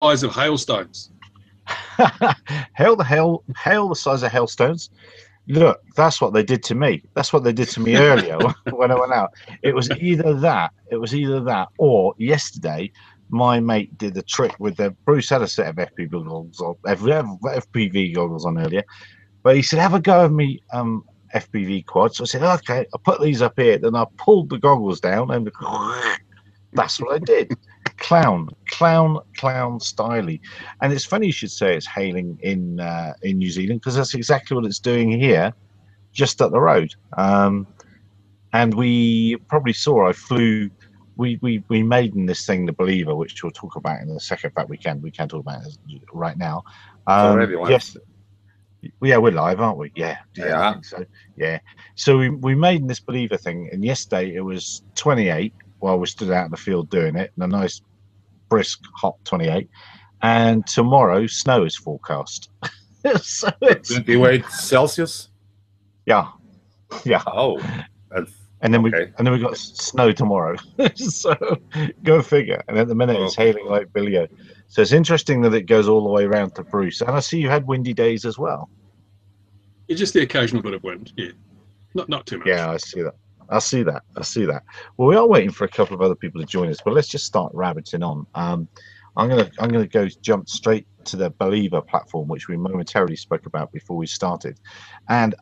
size of hailstones. Hail the size of hailstones. Look, that's what they did to me. That's what they did to me earlier when I went out. It was either that, or yesterday, my mate did the trick with Bruce had a set of FPV goggles on earlier, but he said, have a go of me FPV quads. So I said, okay, I'll put these up here. Then I pulled the goggles down and that's what I did. Clown styly. And it's funny you should say it's hailing in New Zealand, because that's exactly what it's doing here, just up the road. And we probably saw I flew. We made in this thing the Believer, which we'll talk about in a second. In fact, we can talk about it right now. Already live. Yes. Yeah, we're live, aren't we? Yeah. I think so. Yeah. So we made in this Believer thing, and yesterday it was 28 while we stood out in the field doing it, and a nice brisk hot 28. And tomorrow snow is forecast. So it's 28 Celsius. Yeah. Oh, and then okay. we got snow tomorrow. So go figure. And at the minute it's hailing like Billio. So it's interesting that it goes all the way around to Bruce. And I see you had windy days as well. It's just the occasional bit of wind. Yeah, not too much. Yeah, I see that. Well, we are waiting for a couple of other people to join us, but let's just start rabbiting on. I'm gonna jump straight to the Believer platform, which we momentarily spoke about before we started. And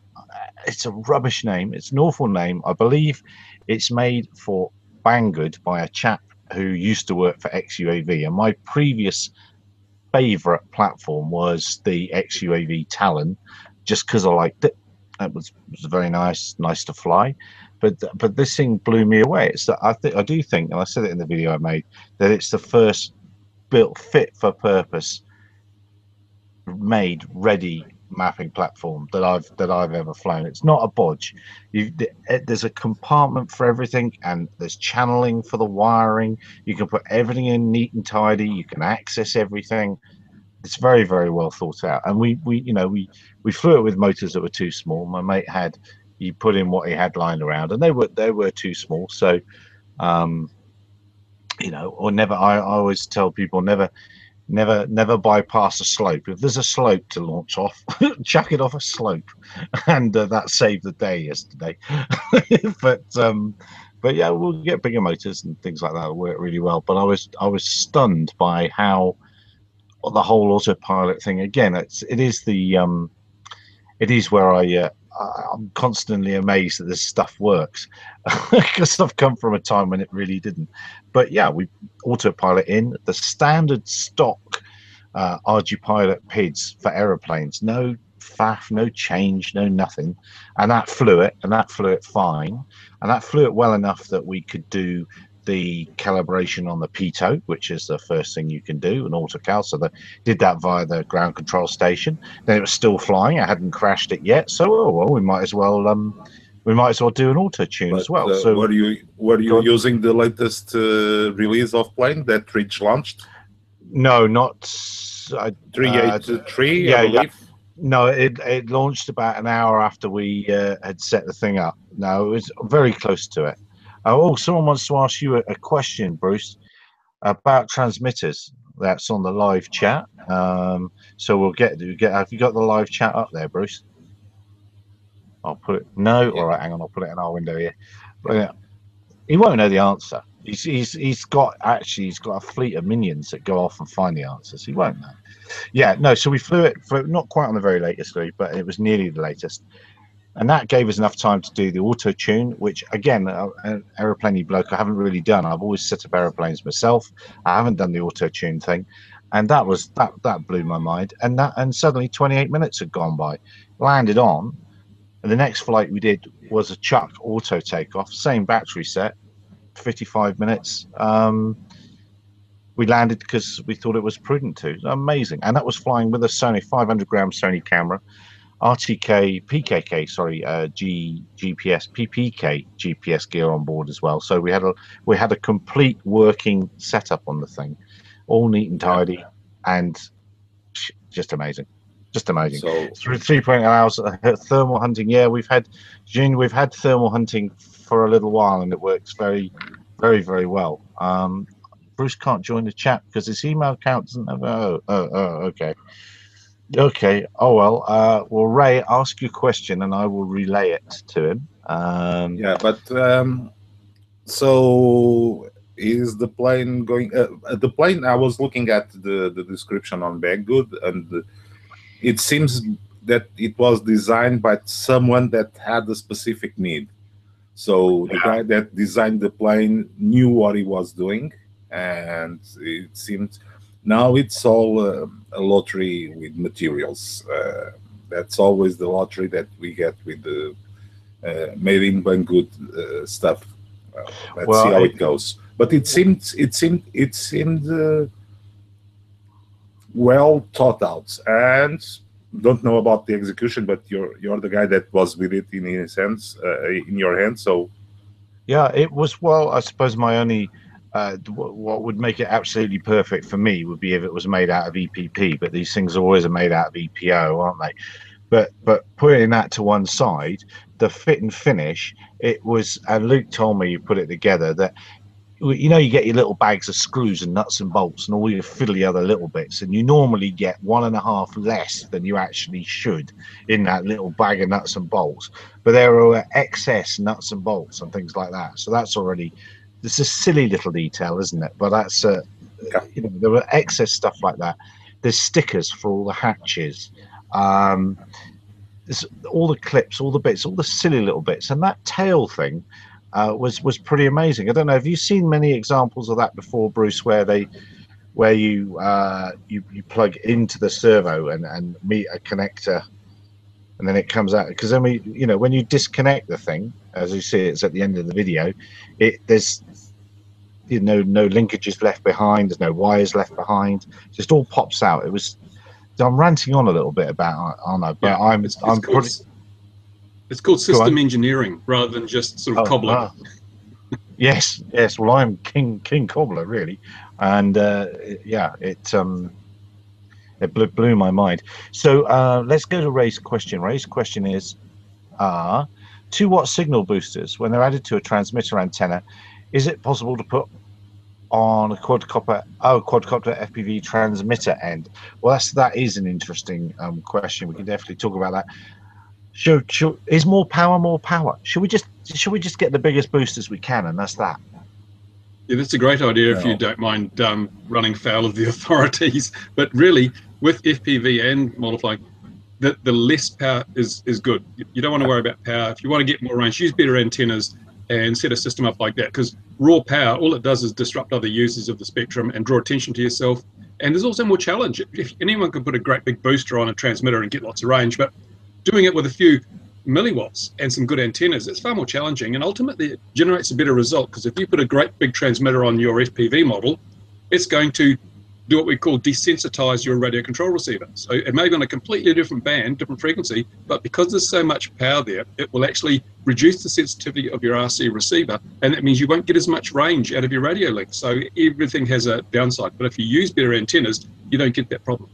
it's a rubbish name. It's an awful name. I believe it's made for Banggood by a chap who used to work for XUAV. And my previous favorite platform was the XUAV Talon, just because I liked it. It was very nice to fly. But this thing blew me away. It's that I do think, and I said it in the video I made, that it's the first built fit for purpose, made ready mapping platform that I've ever flown. It's not a bodge. There's a compartment for everything, and there's channeling for the wiring. You can put everything in neat and tidy. You can access everything. It's very, very well thought out. And we flew it with motors that were too small. My mate he put in what he had lying around, and they were too small. So or never. I always tell people never bypass a slope. If there's a slope to launch off, chuck it off a slope, and that saved the day yesterday. but yeah, we'll get bigger motors and things like that. It'll work really well. But I was stunned by how the whole autopilot thing. Again, it is where I'm constantly amazed that this stuff works, because I've come from a time when it really didn't. But yeah, we autopilot in the standard stock RG Pilot PIDs for aeroplanes. No faff, no change, no nothing. And that flew it fine. And that flew it well enough that we could do the calibration on the pitot, which is the first thing you can do, an autocal. So did that via the ground control station. Then it was still flying. I hadn't crashed it yet, so we might as well do an auto tune as well. So were you using the latest release of plane that Rich launched? No, not 383. I believe. No, it launched about an hour after we had set the thing up. No, it was very close to it. Someone wants to ask you a question, Bruce, about transmitters. That's on the live chat. So we'll get. Have you got the live chat up there, Bruce? I'll put it. No, all right. Hang on. I'll put it in our window here. But he won't know the answer. He's got a fleet of minions that go off and find the answers. He won't know. Yeah, no. So we flew it for not quite on the very latest, but it was nearly the latest. And that gave us enough time to do the auto tune, which again, an aeroplane bloke I haven't really done. I've always set up aeroplanes myself. I haven't done the auto tune thing, and that blew my mind. And suddenly 28 minutes had gone by, landed on, and the next flight we did was a Chuck auto takeoff, same battery set, 55 minutes. We landed because we thought it was prudent to. Amazing, and that was flying with a Sony 500-gram Sony camera. RTK, PKK, sorry, GPS, PPK GPS gear on board as well. So we had a complete working setup on the thing, all neat and tidy, and just amazing, just amazing. So through 3.0 hours thermal hunting. Yeah, we've had thermal hunting for a little while, and it works very, very, very well. Bruce can't join the chat because his email account doesn't have. Okay. Okay. Oh well. Well, Ray, ask your question and I will relay it to him. Yeah, but so is the plane going? The plane. I was looking at the description on Banggood, and it seems that it was designed by someone that had a specific need. So the guy that designed the plane knew what he was doing, and it seemed now it's all a lottery with materials. That's always the lottery that we get with the made in Banggood stuff. Let's see how it goes. But it seemed well thought out, and don't know about the execution, but you're the guy that was with it in a sense, in your hand. So yeah, it was. Well, I suppose my only what would make it absolutely perfect for me would be if it was made out of EPP, but these things always are made out of EPO, aren't they? But putting that to one side, the fit and finish, it was, and Luke told me you put it together, that you know, you get your little bags of screws and nuts and bolts and all your fiddly other little bits, and you normally get 1.5 less than you actually should in that little bag of nuts and bolts. But there are excess nuts and bolts and things like that. So that's already, it's a silly little detail, isn't it? But that's you know, there were excess stuff like that. There's stickers for all the hatches. All the clips, all the bits, all the silly little bits, and that tail thing was pretty amazing. I don't know. Have you seen many examples of that before, Bruce, where you plug into the servo and meet a connector, and then it comes out? Because then you know, when you disconnect the thing, as you see, it's at the end of the video. There's no linkages left behind. There's no wires left behind. It just all pops out. I'm ranting on a little bit about it, aren't I? But yeah, it's called system engineering rather than just sort of cobbler. Yes. Well, I'm king cobbler, really, and yeah, it blew my mind. So let's go to Ray's question. Ray's question is, 2-watt signal boosters, when they're added to a transmitter antenna, is it possible to put on a quadcopter FPV transmitter end? Well, that is an interesting question. We can definitely talk about that. Is more power? Should we just get the biggest boosters we can, and that's that? Yeah, that's a great idea if you don't mind running foul of the authorities. But really, with FPV and multiplying, the less power is good. You don't want to worry about power. If you want to get more range, use better antennas and set a system up like that, because raw power, all it does is disrupt other users of the spectrum and draw attention to yourself. And there's also more challenge. If anyone can put a great big booster on a transmitter and get lots of range, but doing it with a few milliwatts and some good antennas, it's far more challenging, and ultimately it generates a better result, because if you put a great big transmitter on your FPV model, it's going to do what we call desensitize your radio control receiver. So it may be on a completely different band, different frequency, but because there's so much power there, it will actually reduce the sensitivity of your RC receiver, and that means you won't get as much range out of your radio link. So everything has a downside, but if you use better antennas, you don't get that problem.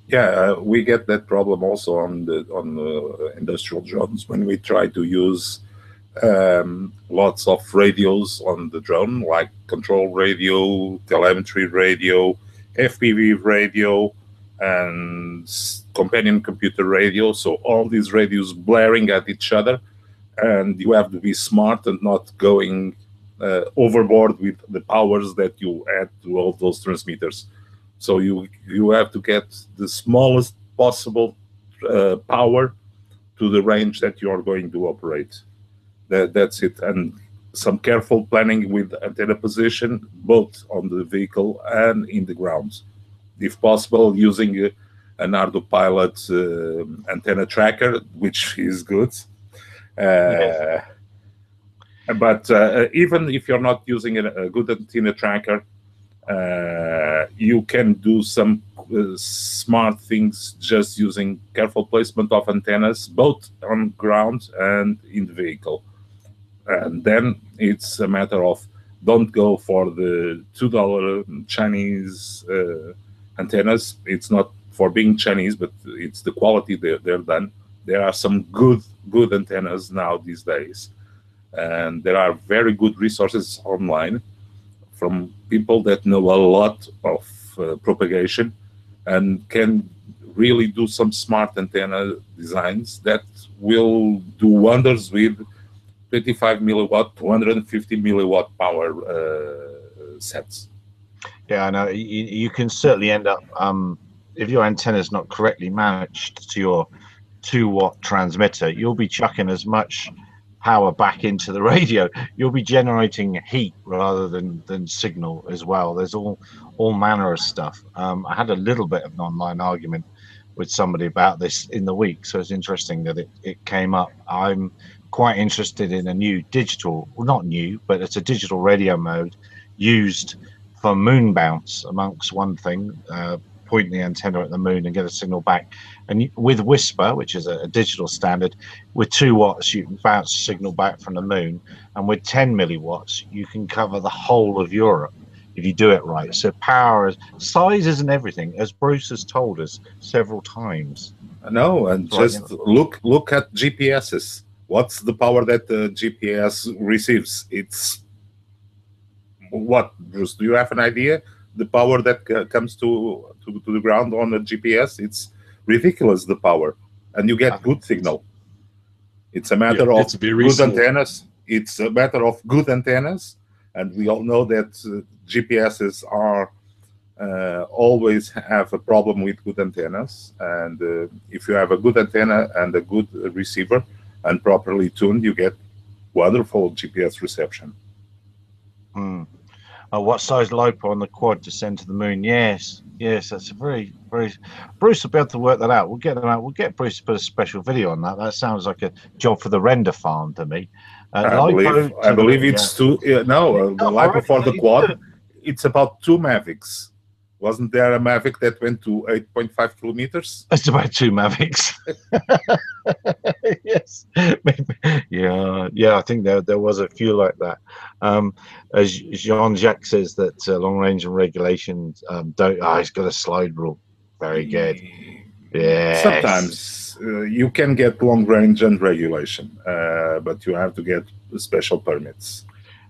Yeah, we get that problem also on the industrial drones when we try to use lots of radios on the drone, like control radio, telemetry radio, FPV radio, and companion computer radio. So all these radios blaring at each other, and you have to be smart and not going overboard with the powers that you add to all those transmitters. So you have to get the smallest possible power to the range that you are going to operate. That's it. And some careful planning with antenna position, both on the vehicle and in the ground. If possible, using an Autopilot antenna tracker, which is good. Yes. But even if you're not using a good antenna tracker, you can do some smart things just using careful placement of antennas, both on ground and in the vehicle. And then it's a matter of don't go for the $2 Chinese antennas. It's not for being Chinese, but it's the quality they're done. There are some good antennas now these days, and there are very good resources online from people that know a lot of propagation and can really do some smart antenna designs that will do wonders with 25 milliwatt, 250 milliwatt power sets. Yeah, I know. You can certainly end up, if your antenna is not correctly matched to your 2-watt transmitter, you'll be chucking as much power back into the radio. You'll be generating heat rather than signal as well. There's all manner of stuff. I had a little bit of an online argument with somebody about this in the week, so it's interesting that it came up. I'm quite interested in a new digital, well, not new, but it's a digital radio mode used for moon bounce, amongst one thing, point the antenna at the moon and get a signal back. And with Whisper, which is a digital standard, with 2 watts you can bounce a signal back from the moon, and with 10 milliwatts you can cover the whole of Europe if you do it right. So power, size isn't everything, as Bruce has told us several times. No, and just look at GPSs. What's the power that the GPS receives? It's what, Bruce? Do you have an idea? The power that comes to the ground on the GPS, it's ridiculous, the power, and you get good signal. It's a matter of good antennas. It's a matter of good antennas, and we all know that GPSs are always have a problem with good antennas. And if you have a good antenna and a good receiver and properly tuned, you get wonderful GPS reception. What size LiPo on the quad to send to the moon? Yes, that's a very Bruce will be able to work that out. We'll get them out. We'll get Bruce to put a special video on that. That sounds like a job for the render farm to me. I believe it's two. No, the LiPo for the quad, it's about 2 Mavics. Wasn't there a Mavic that went to 8.5 kilometers? It's about 2 Mavics. Yes. Yeah. I think there was a few like that. As Jean-Jacques says that long range and regulations don't. He's got a slide rule. Very good. Yeah. Sometimes you can get long range and regulation, but you have to get special permits.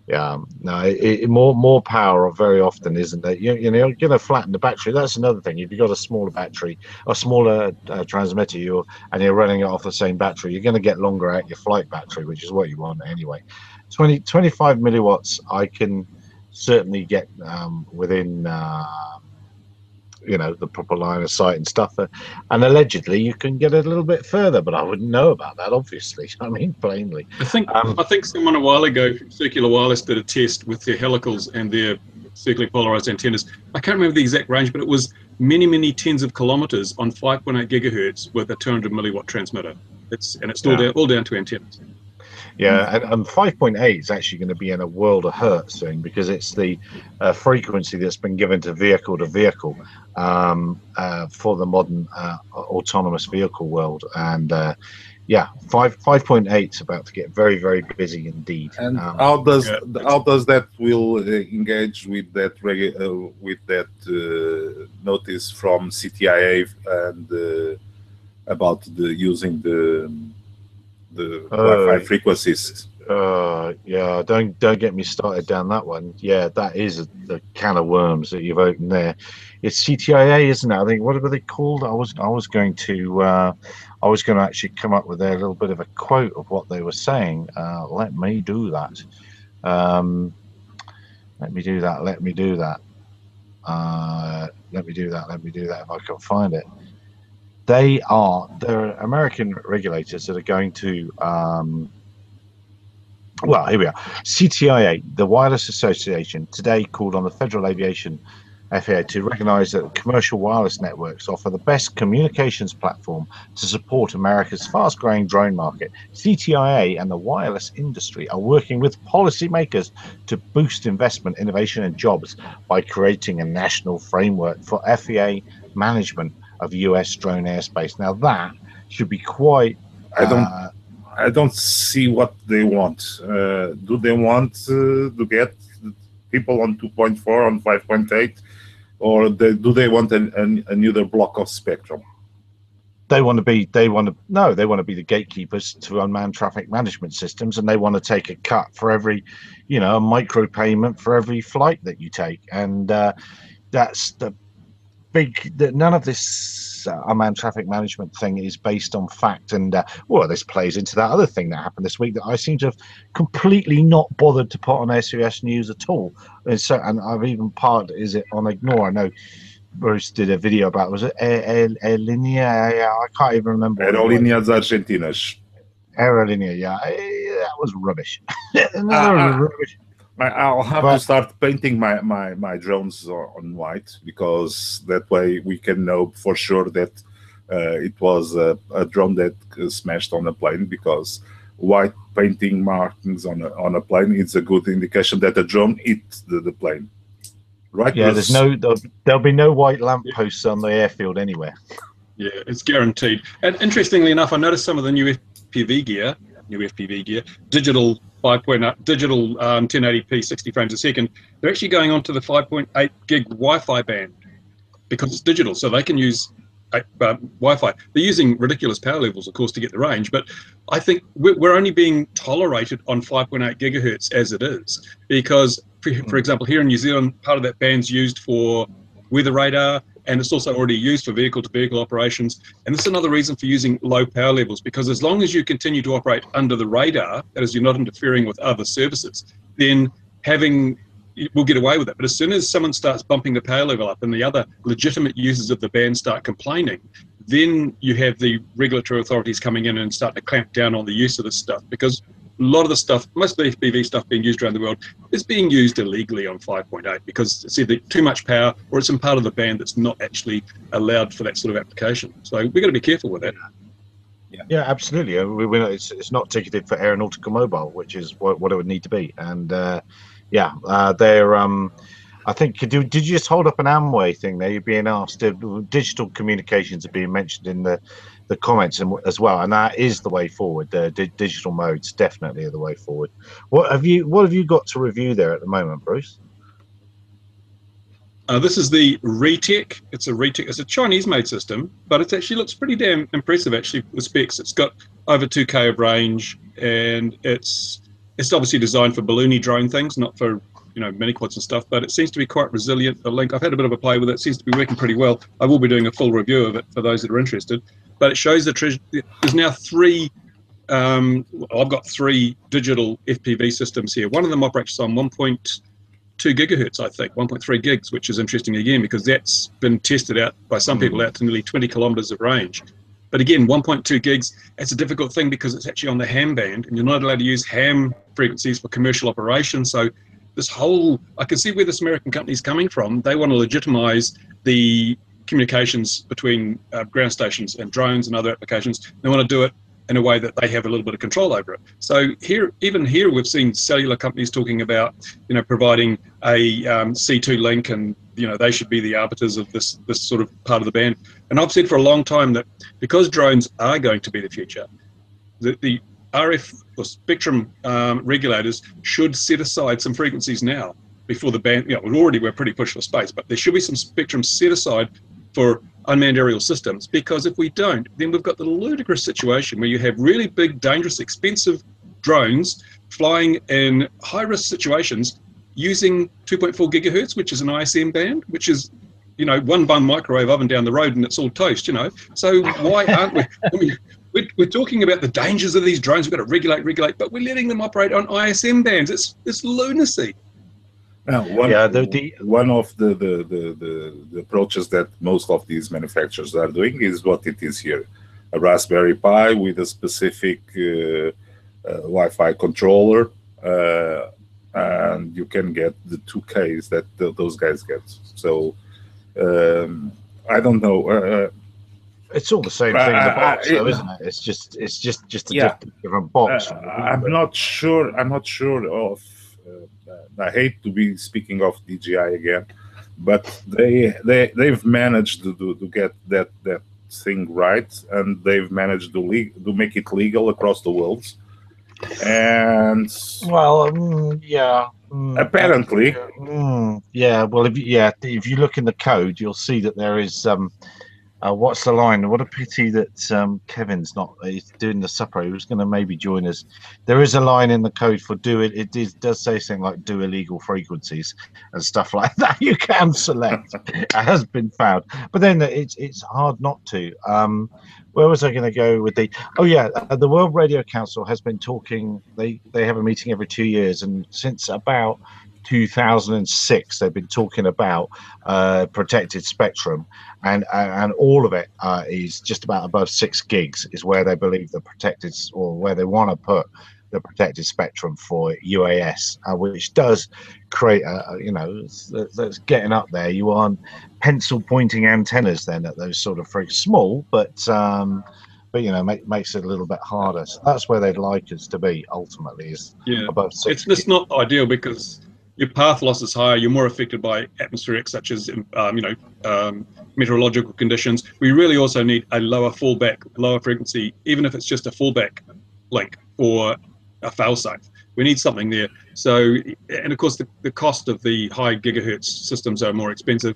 Yeah, no, more power very often, isn't it? You're going to flatten the battery. That's another thing. If you've got a smaller battery, a smaller transmitter, and you're running it off the same battery, you're going to get longer out your flight battery, which is what you want anyway. 25 milliwatts, I can certainly get within the proper line of sight and stuff, and allegedly you can get it a little bit further, but I wouldn't know about that, obviously. I mean, plainly. I think someone a while ago, Circular Wireless, did a test with their helicals and their circularly polarized antennas. I can't remember the exact range, but it was many tens of kilometers on 5.8 gigahertz with a 200 milliwatt transmitter. It's still all down to antennas. Yeah, and 5.8 is actually going to be in a world of hurt soon, because it's the frequency that's been given to vehicle for the modern autonomous vehicle world. And 5.8 is about to get very busy indeed. And how does that will engage with that notice from CTIA and about using the Wi-Fi frequencies? Don't get me started down that one. Yeah, that is the can of worms that you've opened there. It's CTIA, isn't it? I think, what were they called? I was going to actually come up with a little bit of a quote of what they were saying. Let me do that. Let me do that if I can find it. There are American regulators that are going to, well, here we are. CTIA, the Wireless Association, today called on the Federal Aviation FAA to recognize that commercial wireless networks offer the best communications platform to support America's fast-growing drone market. CTIA and the wireless industry are working with policymakers to boost investment, innovation, and jobs by creating a national framework for FAA management of US drone airspace. Now that should be quite. I don't see what they want. Do they want to get people on 2.4, on 5.8, or do they want another block of spectrum? they want to be the gatekeepers to unmanned traffic management systems, and they want to take a cut for every, a micro payment for every flight that you take, and that's the none of this unmanned traffic management thing is based on fact. And this plays into that other thing that happened this week that I seem to have completely not bothered to put on SOS News at all. And I've even is it on Ignore? I know Bruce did a video about, was it Aerolínea? I can't even remember. Aerolíneas Argentinas. Aerolínea, yeah. That was rubbish. Rubbish. I'll have to start painting my drones on white, because that way we can know for sure that it was a drone that smashed on a plane, because white painting markings on a plane is a good indication that the drone hit the plane. Right? Yeah, there'll be no white lampposts on the airfield anywhere. Yeah, it's guaranteed. And interestingly enough, I noticed some of the new FPV gear, digital 5.0, digital 1080p 60 frames a second, they're actually going on to the 5.8 gig Wi-Fi band, because it's digital, so they can use Wi-Fi. They're using ridiculous power levels, of course, to get the range, but I think we're only being tolerated on 5.8 gigahertz as it is, because, for example, here in New Zealand, part of that band's used for weather radar, and it's also already used for vehicle-to-vehicle operations. And this is another reason for using low power levels, because as long as you continue to operate under the radar, that is, you're not interfering with other services, then we'll get away with it. But as soon as someone starts bumping the power level up and the other legitimate users of the band start complaining, then you have the regulatory authorities coming in and starting to clamp down on the use of this stuff, because a lot of the stuff, most of the FPV stuff being used around the world is being used illegally on 5.8, because it's either too much power or it's in part of the band that's not actually allowed for that sort of application. So we've got to be careful with that. Yeah, absolutely. It's not ticketed for aeronautical mobile, which is what it would need to be. And they're I think, did you just hold up an Amway thing there? You're being asked. Digital communications are being mentioned in the comments as well, and that is the way forward. The digital modes definitely are the way forward. What have you got to review there at the moment, Bruce? This is the Retech. It's a Chinese-made system, but it actually looks pretty damn impressive, actually, with specs. It's got over 2K of range, and it's obviously designed for balloony drone things, not for mini quads and stuff, but it seems to be quite resilient. The link, I've had a bit of a play with it. It seems to be working pretty well. I will be doing a full review of it for those that are interested. But it shows there's now I've got 3 digital FPV systems here. One of them operates on 1.2 gigahertz, I think, 1.3 gigs, which is interesting again, because that's been tested out by some people out to nearly 20 kilometers of range. But again, 1.2 gigs, it's a difficult thing because it's actually on the ham band, and you're not allowed to use ham frequencies for commercial operations. So I can see where this American company is coming from. They want to legitimize the communications between ground stations and drones and other applications. They want to do it in a way that they have a little bit of control over it. So even here, we've seen cellular companies talking about, providing a C2 link, and they should be the arbiters of this sort of part of the band. And I've said for a long time that because drones are going to be the future, the RF or spectrum regulators should set aside some frequencies now before the band. We're pretty pushed for space, but there should be some spectrum set aside for unmanned aerial systems, because if we don't, then we've got the ludicrous situation where you have really big, dangerous, expensive drones flying in high-risk situations using 2.4 gigahertz, which is an ISM band, which is, one bun microwave oven down the road and it's all toast, So why aren't we? I mean, we're talking about the dangers of these drones. We've got to regulate, but we're letting them operate on ISM bands. It's lunacy. Now, one of the approaches that most of these manufacturers are doing is what it is here: a Raspberry Pi with a specific Wi-Fi controller, and you can get the 2Ks that those guys get. So I don't know. It's all the same thing in the box, though, isn't it? It's just a different box. I'm not sure of. I hate to be speaking of DJI again, but they've managed to get that thing right, and they've managed to make it legal across the world. And apparently, well, if you look in the code, you'll see that there is What's the line? What a pity that Kevin's not. He's doing the supper. He was going to maybe join us. There is a line in the code for do it. Does say something like do illegal frequencies and stuff like that. You can select. It has been found, but then it's hard not to. Where was I going to go with the? Oh yeah, the World Radio Council has been talking. They have a meeting every 2 years, and since about 2006, they've been talking about protected spectrum, and all of it is just about above 6 gigs is where they believe the protected, or where they want to put the protected spectrum for UAS, which does create that's getting up there. You want pencil pointing antennas then at those sort of freaks, small, but makes it a little bit harder. So that's where they'd like us to be ultimately, is above 6 gigs. It's not ideal because your path loss is higher. You're more affected by atmospheric, such as meteorological conditions. We really also need a lower fallback, lower frequency, even if it's just a fallback link for a failsafe. We need something there. So, and of course, the cost of the high gigahertz systems are more expensive.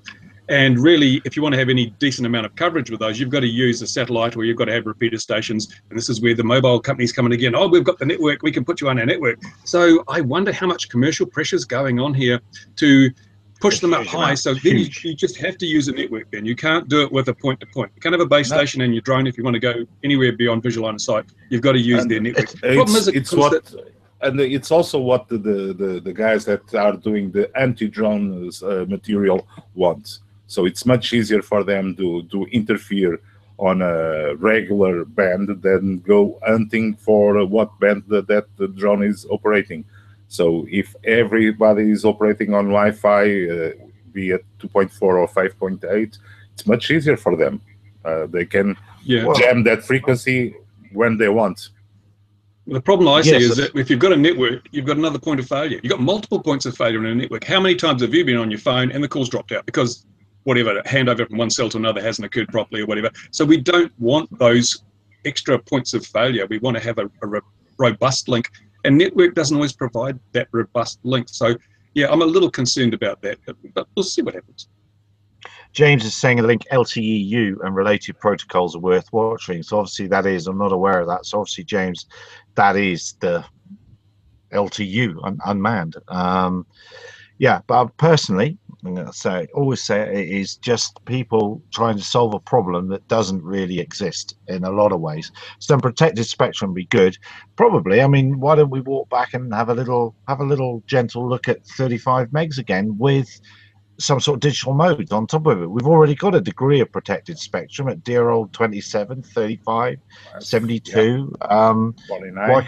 And really, if you want to have any decent amount of coverage with those, you've got to use a satellite, or you've got to have repeater stations. And this is where the mobile companies come in again. Oh, we've got the network. We can put you on our network. So I wonder how much commercial pressure is going on here to push them up high. So then you just have to use a network then. You can't do it with a point-to-point. You can't have a base station and your drone if you want to go anywhere beyond visual line of sight. You've got to use their network. It's also what the guys that are doing the anti-drone material want. So it's much easier for them to interfere on a regular band than go hunting for what band that the drone is operating. So if everybody is operating on Wi-Fi, be it 2.4 or 5.8, it's much easier for them. They can jam that frequency when they want. The problem I see is that if you've got a network, you've got another point of failure. You've got multiple points of failure in a network. How many times have you been on your phone and the call's dropped out because whatever, handover from one cell to another hasn't occurred properly or whatever? So we don't want those extra points of failure. We want to have a robust link, and network doesn't always provide that robust link. So yeah, I'm a little concerned about that, but we'll see what happens. James is saying a link LTE-U and related protocols are worth watching. So obviously that is, I'm not aware of that. So obviously, James, that is the LTE-U, unmanned. But personally, I'm going to always say it is just people trying to solve a problem that doesn't really exist in a lot of ways. So protected spectrum would be good. Probably, I mean, why don't we walk back and have a little gentle look at 35 megs again with some sort of digital mode on top of it? We've already got a degree of protected spectrum at dear old 27, 35, 72. Why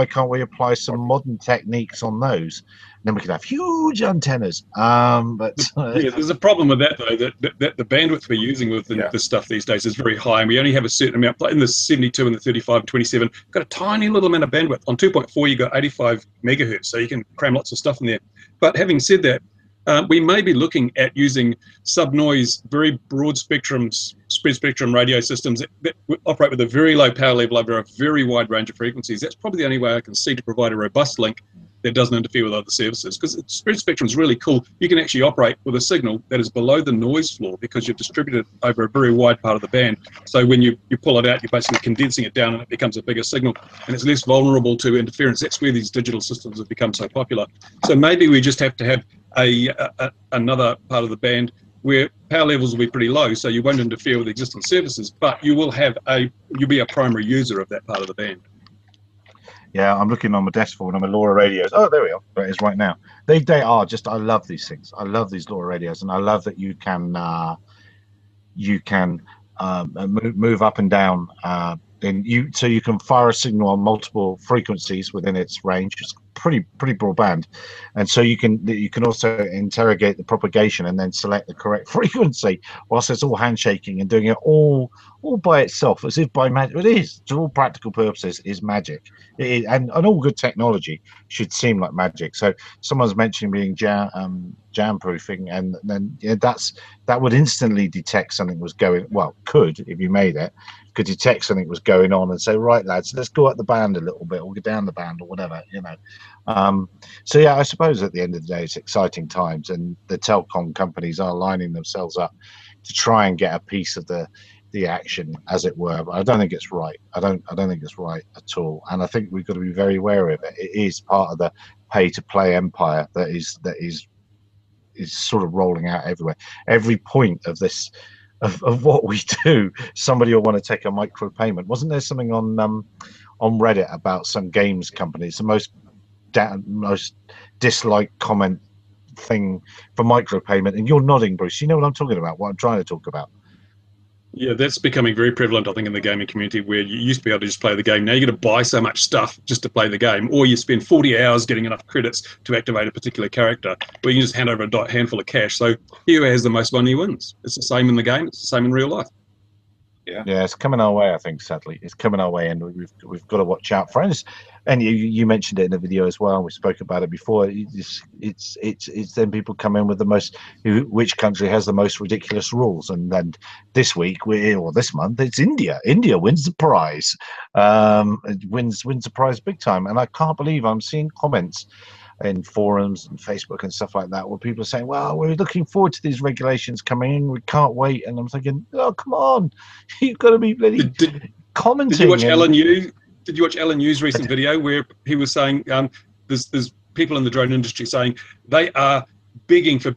can't we apply some modern techniques on those? Then we could have huge antennas. There's a problem with that though, that the bandwidth we're using with this stuff these days is very high, and we only have a certain amount. Like in the 72 and the 35 and 27, got a tiny little amount of bandwidth. On 2.4 you got 85 megahertz, so you can cram lots of stuff in there. But having said that, we may be looking at using sub-noise, very broad spectrum, spread spectrum radio systems that operate with a very low power level over a very wide range of frequencies. That's probably the only way I can see to provide a robust link that doesn't interfere with other services, because spread spectrum is really cool. You can actually operate with a signal that is below the noise floor because you've distributed it over a very wide part of the band. So when you pull it out, you're basically condensing it down and it becomes a bigger signal, and it's less vulnerable to interference. That's where these digital systems have become so popular. So maybe we just have to have another part of the band where power levels will be pretty low, so you won't interfere with existing services, but you'll be a primary user of that part of the band. Yeah, I'm looking on my desk for one of my LoRa radios. Oh, there we are. There it is right now. They are just, I love these things. I love these LoRa radios, and I love that you can move up and down. So you can fire a signal on multiple frequencies within its range. It's pretty broadband, and so you can also interrogate the propagation and then select the correct frequency whilst it's all handshaking and doing it all by itself, as if by magic. It is, to all practical purposes, is magic. It is, and all good technology should seem like magic. So someone's mentioning being jam proofing, and then that would instantly detect something was going. Well, could, if you made it, could detect something was going on and say, right lads, let's go up the band a little bit or go down the band or whatever, so yeah, I suppose at the end of the day it's exciting times, and the telecom companies are lining themselves up to try and get a piece of the action, as it were. But I don't think it's right. I don't think it's right at all. And I think we've got to be very wary of it. It is part of the pay-to-play empire that is sort of rolling out everywhere. Every point of this of what we do, somebody will want to take a micro payment. Wasn't there something on Reddit about some games companies, the most disliked comment thing for micro payment? And you're nodding, Bruce. You know what I'm talking about, what I'm trying to talk about. Yeah, that's becoming very prevalent, I think, in the gaming community, where you used to be able to just play the game. Now you got to buy so much stuff just to play the game, or you spend 40 hours getting enough credits to activate a particular character, where you can just hand over a handful of cash. So who has the most money wins. It's the same in the game. It's the same in real life. Yeah, it's coming our way. I think, sadly, it's coming our way, and we've got to watch out for it. And you mentioned it in the video as well. We spoke about it before. It's then people come in with which country has the most ridiculous rules, and then this week or this month it's India. India wins the prize, wins the prize big time. And I can't believe I'm seeing comments in forums and Facebook and stuff like that, where people are saying, well, we're looking forward to these regulations coming in, we can't wait. And I'm thinking, oh, come on, you've got to be bloody commenting. Did you watch Alan Yu? Did you watch Alan Yu's recent video where he was saying there's people in the drone industry saying they are begging for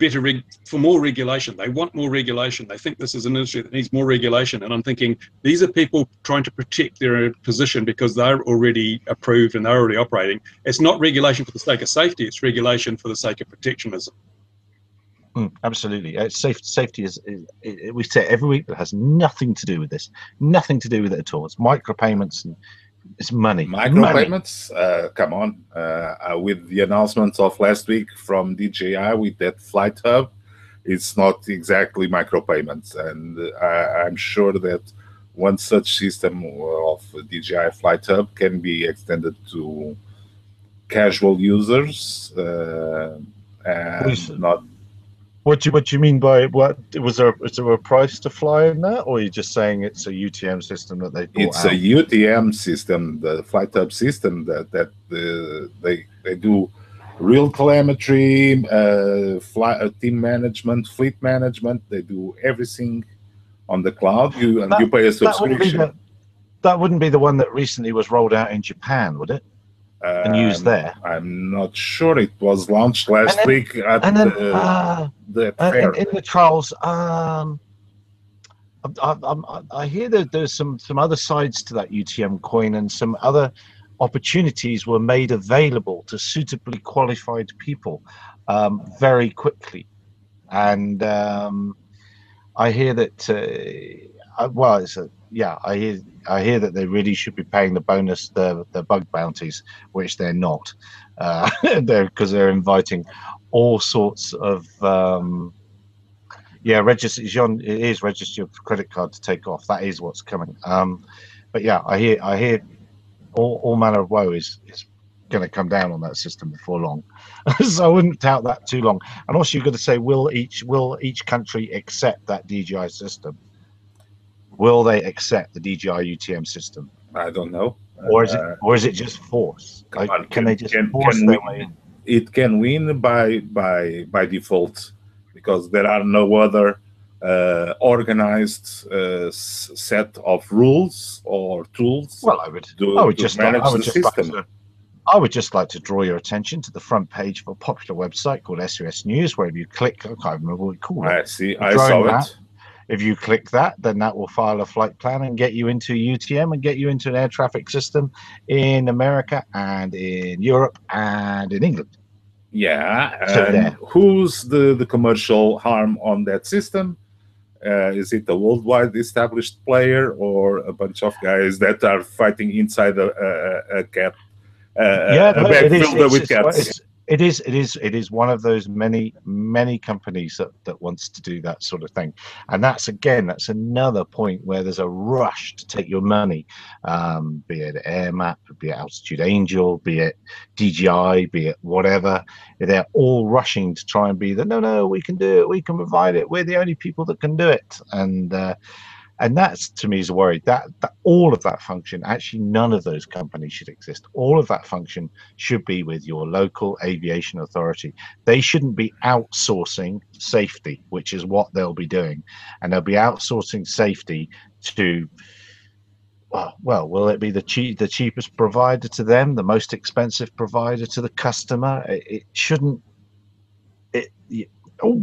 more regulation. They want more regulation. They think this is an industry that needs more regulation. And I'm thinking, these are people trying to protect their position because they're already approved and they're already operating. It's not regulation for the sake of safety. It's regulation for the sake of protectionism. Absolutely. Safety is we say every week, that has nothing to do with this. Nothing to do with it at all. It's micropayments and it's money. Micropayments? Come on. With the announcements of last week from DJI with that flight hub, it's not exactly micropayments. And I'm sure that one such system of DJI flight hub can be extended to casual users and not. What do you mean by what? Is there a price to fly in that, or are you just saying it's a UTM system that they bought It's out? A UTM system, the flight hub system that they do real telemetry, team management, fleet management. They do everything on the cloud. You pay a subscription. That wouldn't be the one that recently was rolled out in Japan, would it? And used there. I'm not sure. It was launched last week at the fair. In the trials, I hear that there's some other sides to that UTM coin, and some other opportunities were made available to suitably qualified people very quickly. And I hear that. I hear that they really should be paying the bonus, the bug bounties, which they're not, because they're inviting all sorts of register. John, it is register your credit card to take off. That is what's coming. But yeah, I hear all manner of woe is going to come down on that system before long. So I wouldn't tout that too long. And also, you've got to say, will each country accept that DJI system? Will they accept the DJI UTM system? I don't know. Or is it just force? Can they just force their way in? It can win by default, because there are no other organized set of rules or tools. Well, I would just like to draw your attention to the front page of a popular website called SOS News, where if you click, I can't remember what we call it. I saw it. If you click that, then that will file a flight plan and get you into UTM and get you into an air traffic system in America and in Europe and in England. Yeah. Who's the commercial harm on that system? Is it a worldwide established player, or a bunch of guys that are fighting inside a cat? A backfielder with cats? It is one of those many companies that wants to do that sort of thing. And that's another point where there's a rush to take your money, be it AirMap, be it Altitude Angel, be it DJI, be it whatever. They're all rushing to try and be no, we can do it, we can provide it, we're the only people that can do it. And And that's, to me, is a worry. That all of that function, actually, none of those companies should exist. All of that function should be with your local aviation authority. They shouldn't be outsourcing safety, which is what they'll be doing. And they'll be outsourcing safety to, well, will it be the cheapest provider to them, the most expensive provider to the customer? It shouldn't. Oh,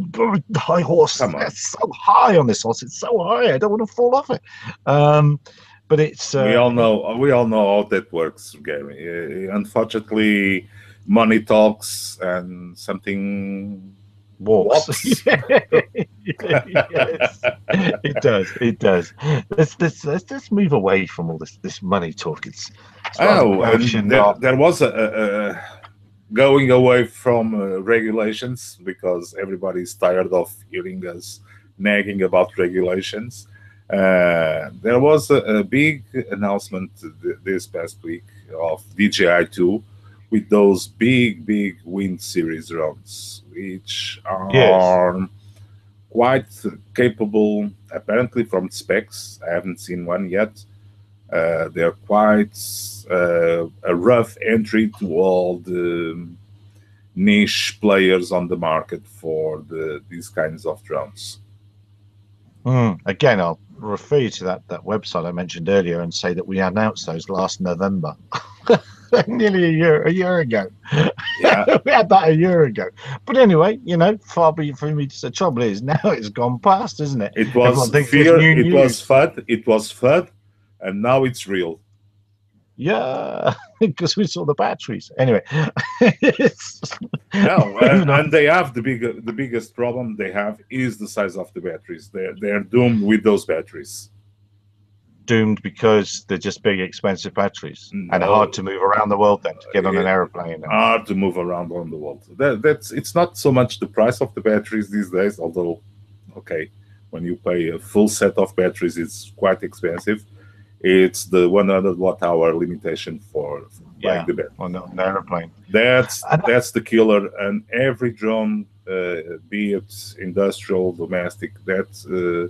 the high horse! It's so high on this horse. It's so high. I don't want to fall off it. But it's we all know how that works, Gary. Unfortunately, money talks, and something walks. Yes, it does. It does. Let's move away from all this money talk. It's there was a going away from regulations, because everybody's tired of hearing us nagging about regulations. There was a big announcement this past week of DJI-2 with those big Wind Series drones, which are quite capable, apparently, from specs. I haven't seen one yet. They're quite a rough entry to all the niche players on the market for these kinds of drones. Again, I'll refer you to that website I mentioned earlier and say that we announced those last November. Nearly a year ago. Yeah. We had that a year ago. But anyway, far be it from me to say. The trouble is, now it's gone past, isn't it? It was fear, it was FUD, and now it's real. Yeah, because we saw the batteries. Anyway. And they have the biggest problem they have is the size of the batteries. They're doomed with those batteries. Doomed because they're just big, expensive batteries, and hard to move around the world. Then to get on an airplane, hard to move around on the world. It's not so much the price of the batteries these days, although, okay, when you pay a full set of batteries, it's quite expensive. It's the 100 watt-hour limitation for buying the battery on an airplane. That's the killer, and every drone, be it industrial, domestic, that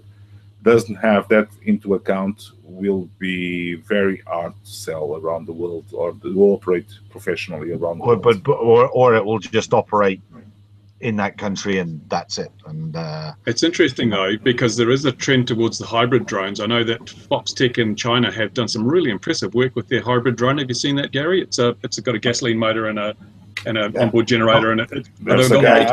doesn't have that into account will be very hard to sell around the world, or to operate professionally around the world. Or it will just operate in that country, and that's it. And it's interesting though, because there is a trend towards the hybrid drones. I know that Foxtech in China have done some really impressive work with their hybrid drone. Have you seen that, Gary? It's got a gasoline motor and a onboard generator, and there's a guy.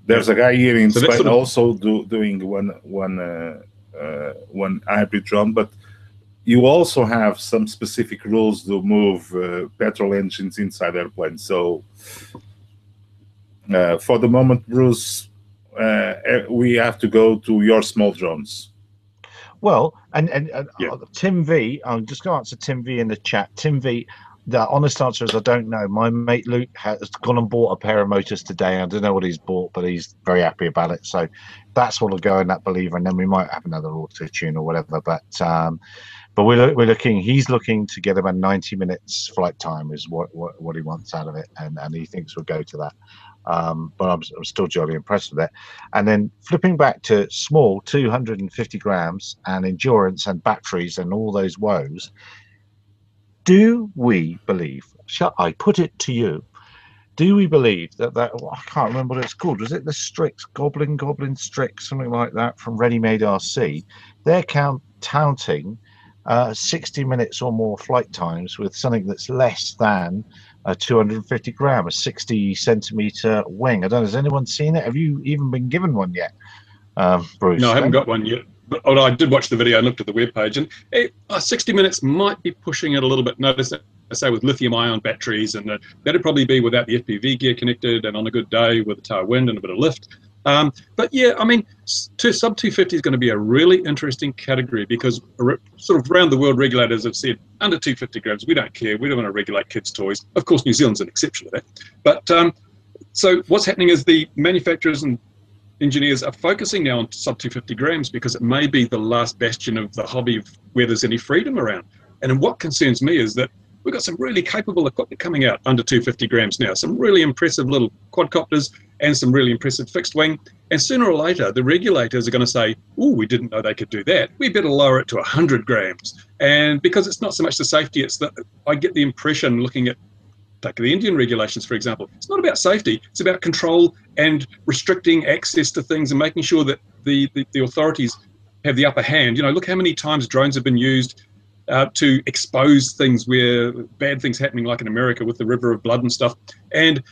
There's a guy here in Spain also doing one hybrid drone, but you also have some specific rules to move petrol engines inside airplanes. So for the moment, Bruce, we have to go to your small drones. Well, and Tim V, I'm just going to answer Tim V in the chat. Tim V, the honest answer is I don't know. My mate Luke has gone and bought a pair of motors today. I don't know what he's bought, but he's very happy about it. So that's what'll go in that Believer, and then we might have another auto tune or whatever. But we're looking. He's looking to get about 90 minutes flight time is what he wants out of it, and he thinks we'll go to that. But I'm still jolly impressed with it. And then flipping back to small, 250 grams, and endurance and batteries and all those woes. Do we believe, shall I put it to you, do we believe that I can't remember what it's called, was it the Strix, Goblin Strix, something like that, from Ready Made RC? They're counting 60 minutes or more flight times with something that's less than 250 gram, a 60 centimeter wing. I don't know, has anyone seen it? Have you even been given one yet, Bruce? No, I haven't got one yet. But I did watch the video and looked at the webpage, and 60 minutes might be pushing it a little bit. Notice that, I say, with lithium-ion batteries, and that'd probably be without the FPV gear connected, and on a good day with a tailwind and a bit of lift. But yeah, I mean, sub 250 is going to be a really interesting category, because sort of around the world regulators have said under 250 grams, we don't care. We don't want to regulate kids' toys. Of course, New Zealand's an exception to that. But so what's happening is the manufacturers and engineers are focusing now on sub 250 grams, because it may be the last bastion of the hobby where there's any freedom around. And what concerns me is that we've got some really capable equipment coming out under 250 grams now, some really impressive little quadcopters and some really impressive fixed wing. And sooner or later, the regulators are going to say, oh, we didn't know they could do that. We better lower it to 100 grams. And because it's not so much the safety, it's that I get the impression looking at, take the Indian regulations, for example, it's not about safety, it's about control and restricting access to things and making sure that the authorities have the upper hand. You know, look how many times drones have been used to expose things where bad things happening, like in America with the river of blood and stuff. And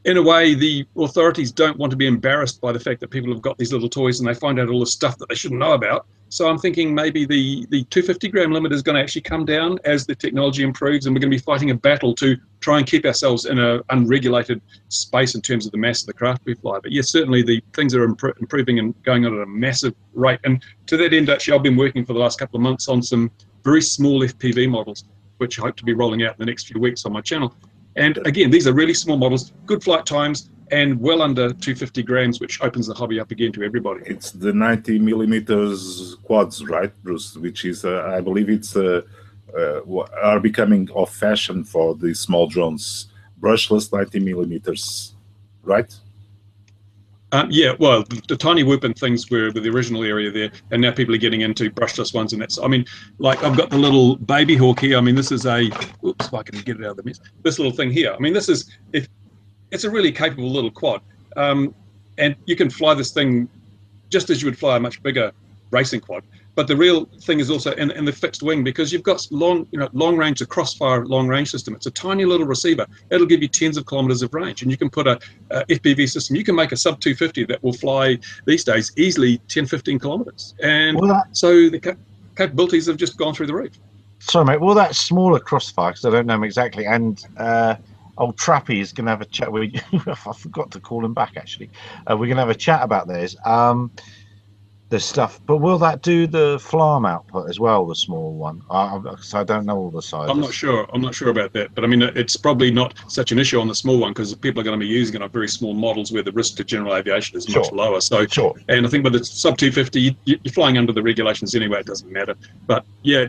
in a way, the authorities don't want to be embarrassed by the fact that people have got these little toys and they find out all the stuff that they shouldn't know about. So I'm thinking maybe the 250 gram limit is going to actually come down as the technology improves, and we're going to be fighting a battle to try and keep ourselves in an unregulated space in terms of the mass of the craft we fly. But yes, certainly the things are improving and going on at a massive rate. And to that end, actually, I've been working for the last couple of months on some very small FPV models, which I hope to be rolling out in the next few weeks on my channel. And again, these are really small models, good flight times, and well under 250 grams, which opens the hobby up again to everybody. It's the 90 millimeters quads, right, Bruce? Which is, I believe it's are becoming of fashion for the small drones. Brushless 90 millimeters, right? Yeah, well, the tiny whooping things were the original area there, and now people are getting into brushless ones, and that's, I mean, like I've got the little baby hawk here. I mean, this is a, oops, if I can get it out of the mess, this little thing here. I mean, this is, it's a really capable little quad, and you can fly this thing just as you would fly a much bigger racing quad. But the real thing is also in the fixed wing, because you've got long range, a crossfire long range system. It's a tiny little receiver. It'll give you tens of kilometers of range, and you can put a FPV system. You can make a sub 250 that will fly these days easily 10, 15 kilometers. And so the capabilities have just gone through the roof. Sorry, mate. Well, that smaller crossfire, because I don't know him exactly, and old Trappy is going to have a chat with you. I forgot to call him back, actually. We're going to have a chat about this. The stuff, but will that do the FLARM output as well, the small one? Because I don't know all the sizes. I'm not sure about that, but I mean, it's probably not such an issue on the small one, because people are going to be using it on very small models where the risk to general aviation is much lower. So, and I think with the sub 250, you're flying under the regulations anyway. It doesn't matter. But yeah,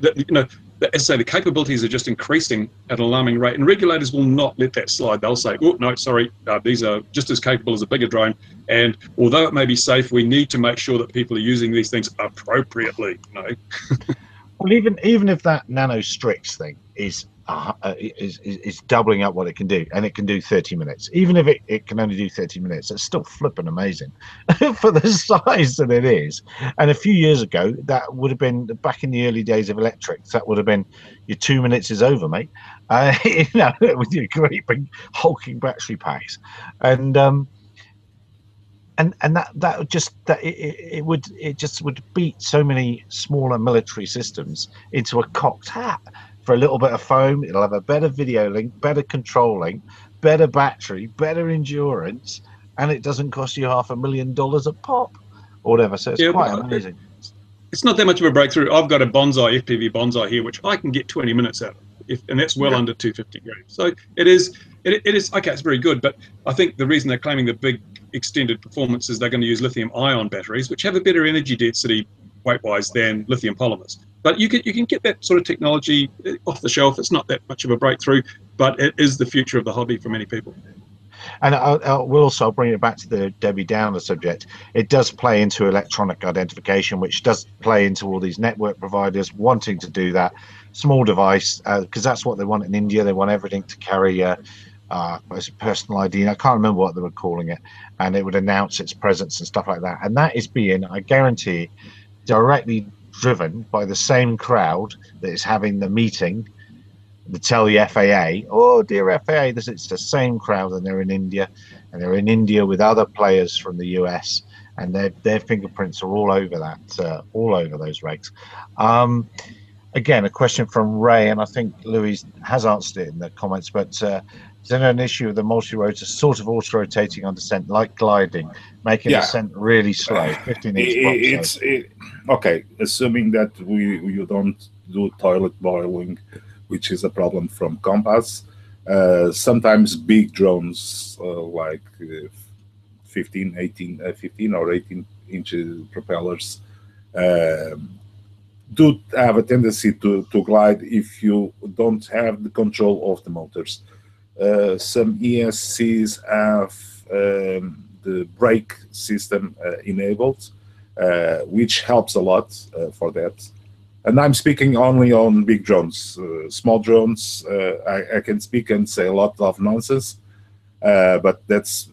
as I say, the capabilities are just increasing at an alarming rate, and regulators will not let that slide. They'll say, oh, no, sorry, these are just as capable as a bigger drone. And although it may be safe, we need to make sure that people are using these things appropriately. No. Well, even if that Nano Strix thing is doubling up what it can do, and it can do 30 minutes, even if it can only do 30 minutes, it's still flipping amazing for the size that it is. And a few years ago, that would have been, back in the early days of electrics, that would have been your 2 minutes is over, mate. With your great big hulking battery packs. And that just would beat so many smaller military systems into a cocked hat. For a little bit of foam, it'll have a better video link, better control link, better battery, better endurance, and it doesn't cost you $500,000 a pop or whatever. So it's quite amazing. It's not that much of a breakthrough. I've got a bonsai, FPV bonsai here, which I can get 20 minutes out of, and that's well under 250 grams. So it is okay. It's very good, but I think the reason they're claiming the big extended performance is they're going to use lithium-ion batteries, which have a better energy density weight-wise than lithium polymers. But you can get that sort of technology off the shelf. It's not that much of a breakthrough, but it is the future of the hobby for many people. And we'll also bring it back to the Debbie Downer subject. It does play into electronic identification, which does play into all these network providers wanting to do that small device, because that's what they want in India. They want everything to carry a personal ID. I can't remember what they were calling it, and it would announce its presence and stuff like that. And that is being, I guarantee, directly driven by the same crowd that is having the meeting to tell the FAA, oh dear FAA, it's the same crowd, and they're in India, and they're in India with other players from the US, and their fingerprints are all over that, all over those regs. Again, a question from Ray, and I think Louis has answered it in the comments, but is there an issue with the multi-rotor sort of auto-rotating on descent, like gliding, making descent really slow? 15-inch okay, assuming that you don't do toilet boiling, which is a problem from Compass. Sometimes big drones like 15 or 18 inch propellers do have a tendency to glide if you don't have the control of the motors. Some ESCs have the brake system enabled, which helps a lot for that. And I'm speaking only on big drones. Small drones, I can speak and say a lot of nonsense, but that's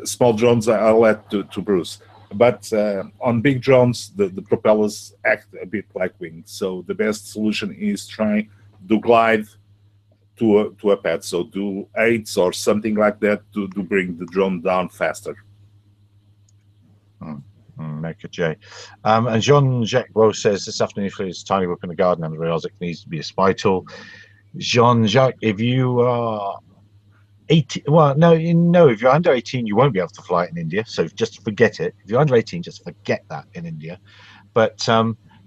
small drones I'll let to Bruce. But on big drones, the propellers act a bit like wings. So the best solution is try to glide to a pad. So do 8s or something like that to bring the drone down faster. Make a J. And Jean-Jacques Beau says, this afternoon it's a tiny whip in the garden and I realise it needs to be a spy tool. Jean-Jacques, if you are 18, well, no, if you're under 18, you won't be able to fly it in India. So just forget it. If you're under 18, just forget that in India. But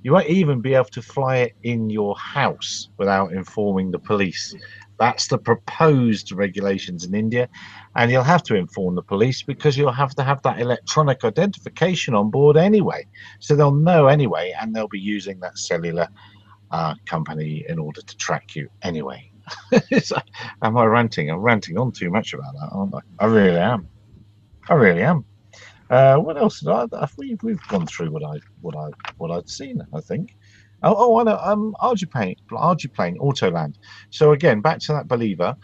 you won't even be able to fly it in your house without informing the police. That's the proposed regulations in India. And you'll have to inform the police because you'll have to have that electronic identification on board anyway. So they'll know anyway, and they'll be using that cellular company in order to track you anyway. Am I ranting? I'm ranting on too much about that, aren't I? I really am. I really am. What else did we've gone through what I'd seen, I think. Oh, I know. RG plane Autoland. So again, back to that believer.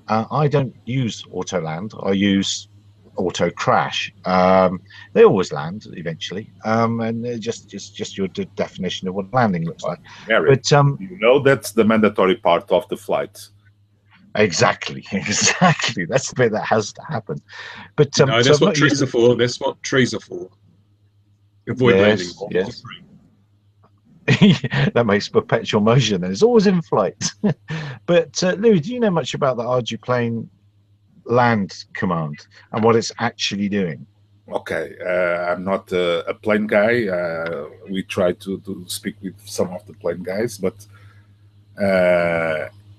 I don't use Autoland. I use Auto Crash. They always land eventually, and they're just your definition of what landing looks like. Eric, but you know that's the mandatory part of the flight. Exactly. That's the bit that has to happen. But no, that's what trees are for. That's what trees are for. Avoid landing. Yes. That makes perpetual motion and it's always in flight. But Louis, do you know much about the RG plane land command and what it's actually doing? Okay, I'm not a plane guy. We try to speak with some of the plane guys, but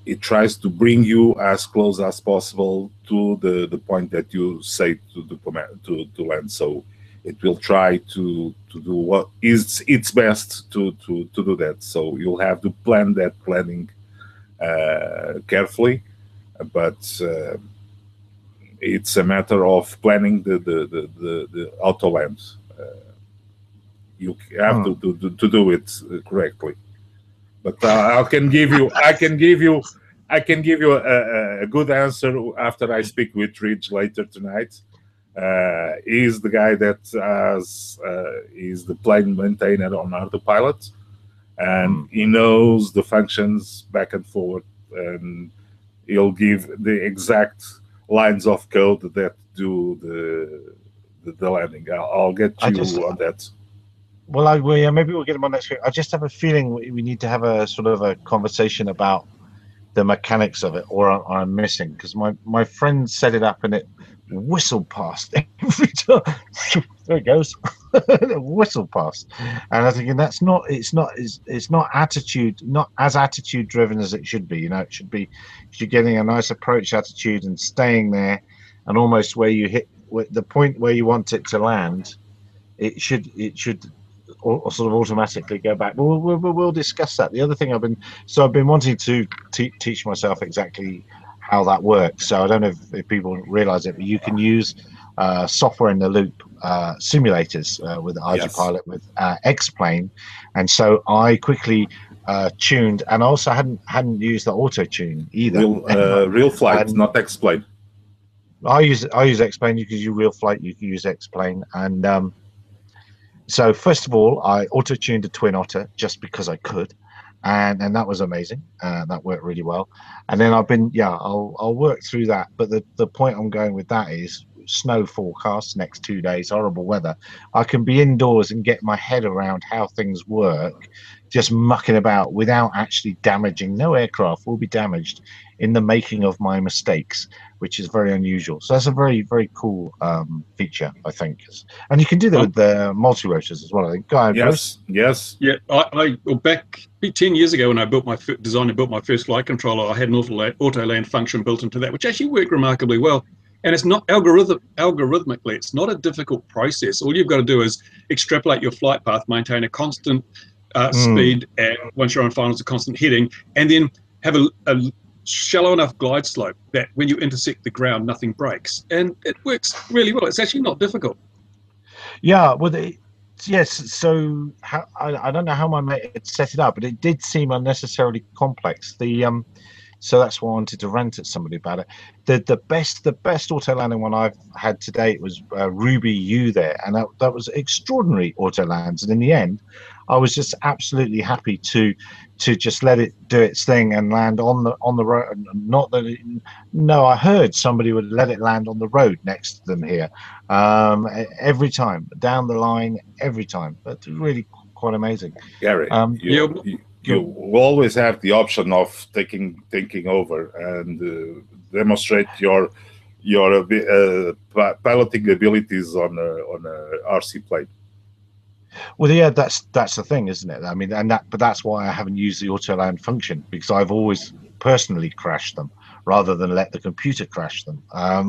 it tries to bring you as close as possible to the point that you say to land. So it will try to do what is its best to do that. So you'll have to plan that planning carefully, but it's a matter of planning the auto land. You have to do it correctly. But I can give you a good answer after I speak with Rich later tonight. He's the guy that is the plane maintainer on Autopilot, and he knows the functions back and forward, and he'll give the exact lines of code that do the landing. I'll get you on that. Well, maybe we'll get him on next week. I just have a feeling we need to have a sort of a conversation about the mechanics of it, or I'm missing, because my friend set it up and it whistled past every time. There it goes. Whistled past. And I think it's not as attitude driven as it should be. You know, it should be, if you're getting a nice approach attitude and staying there, and almost where you hit the point where you want it to land, it should or sort of automatically go back. We'll discuss that. The other thing I've been wanting to teach myself exactly how that works. So I don't know if people realize it, but you can use software in the loop simulators with Autopilot, with X-Plane, and so I quickly tuned, and also hadn't used the auto tune either. Real flight, not X-Plane. I use X-Plane. You can use real flight. You can use X-Plane, and so first of all, I auto-tuned a Twin Otter just because I could, and that was amazing. That worked really well. And then I'll work through that. But the point I'm going with that is snow forecast next 2 days, horrible weather. I can be indoors and get my head around how things work, just mucking about without actually damaging. No aircraft will be damaged in the making of my mistakes, which is very unusual. So that's a very, very cool feature, I think. And you can do that with the multi-rotors as well, I think. Go ahead, Bruce. Yes. Yeah, back 10 years ago when I built my first flight controller, I had an auto land function built into that, which actually worked remarkably well. And it's not algorithmically, it's not a difficult process. All you've got to do is extrapolate your flight path, maintain a constant speed, and once you're on finals, a constant heading, and then have a shallow enough glide slope that when you intersect the ground, nothing breaks, and it works really well. It's actually not difficult. Yeah, well, yes. So I don't know how my mate had set it up, but it did seem unnecessarily complex. So that's why I wanted to rant at somebody about it. The best auto landing one I've had to date was Ruby U there, and that was extraordinary auto lands. And in the end, I was just absolutely happy to just let it do its thing and land on the road. Not that no, I heard somebody would let it land on the road next to them here, every time down the line, every time. That's really quite amazing. Gary, you will always have the option of taking over and demonstrate your piloting abilities on a RC plane. Well, yeah, that's the thing, isn't it? I mean, but that's why I haven't used the auto land function, because I've always personally crashed them rather than let the computer crash them. I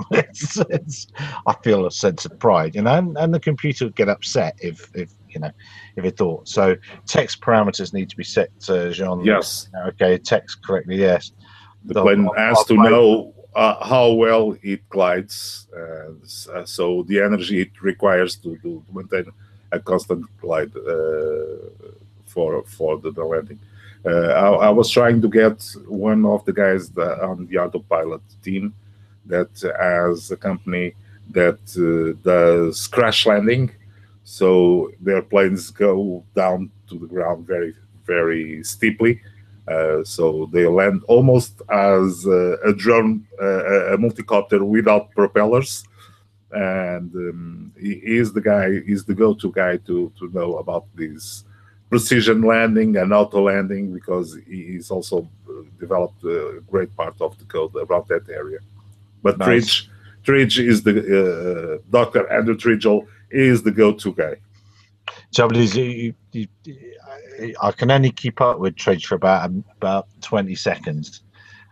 feel a sense of pride, and the computer would get upset if it thought so. Text parameters need to be set, Jean. Yes. Okay, text correctly. Yes. The plane has to know how well it glides, so the energy it requires to maintain a constant glide for the landing. I was trying to get one of the guys on the Autopilot team that has a company that does crash landing, so their planes go down to the ground very, very steeply. So they land almost as a drone, a multicopter without propellers. And he is the go-to guy to know about this precision landing and auto landing, because he's also developed a great part of the code around that area. But nice. Tridge is the Dr. Andrew Tridgell is the go-to guy. Trouble is, I can only keep up with Tridge for about 20 seconds.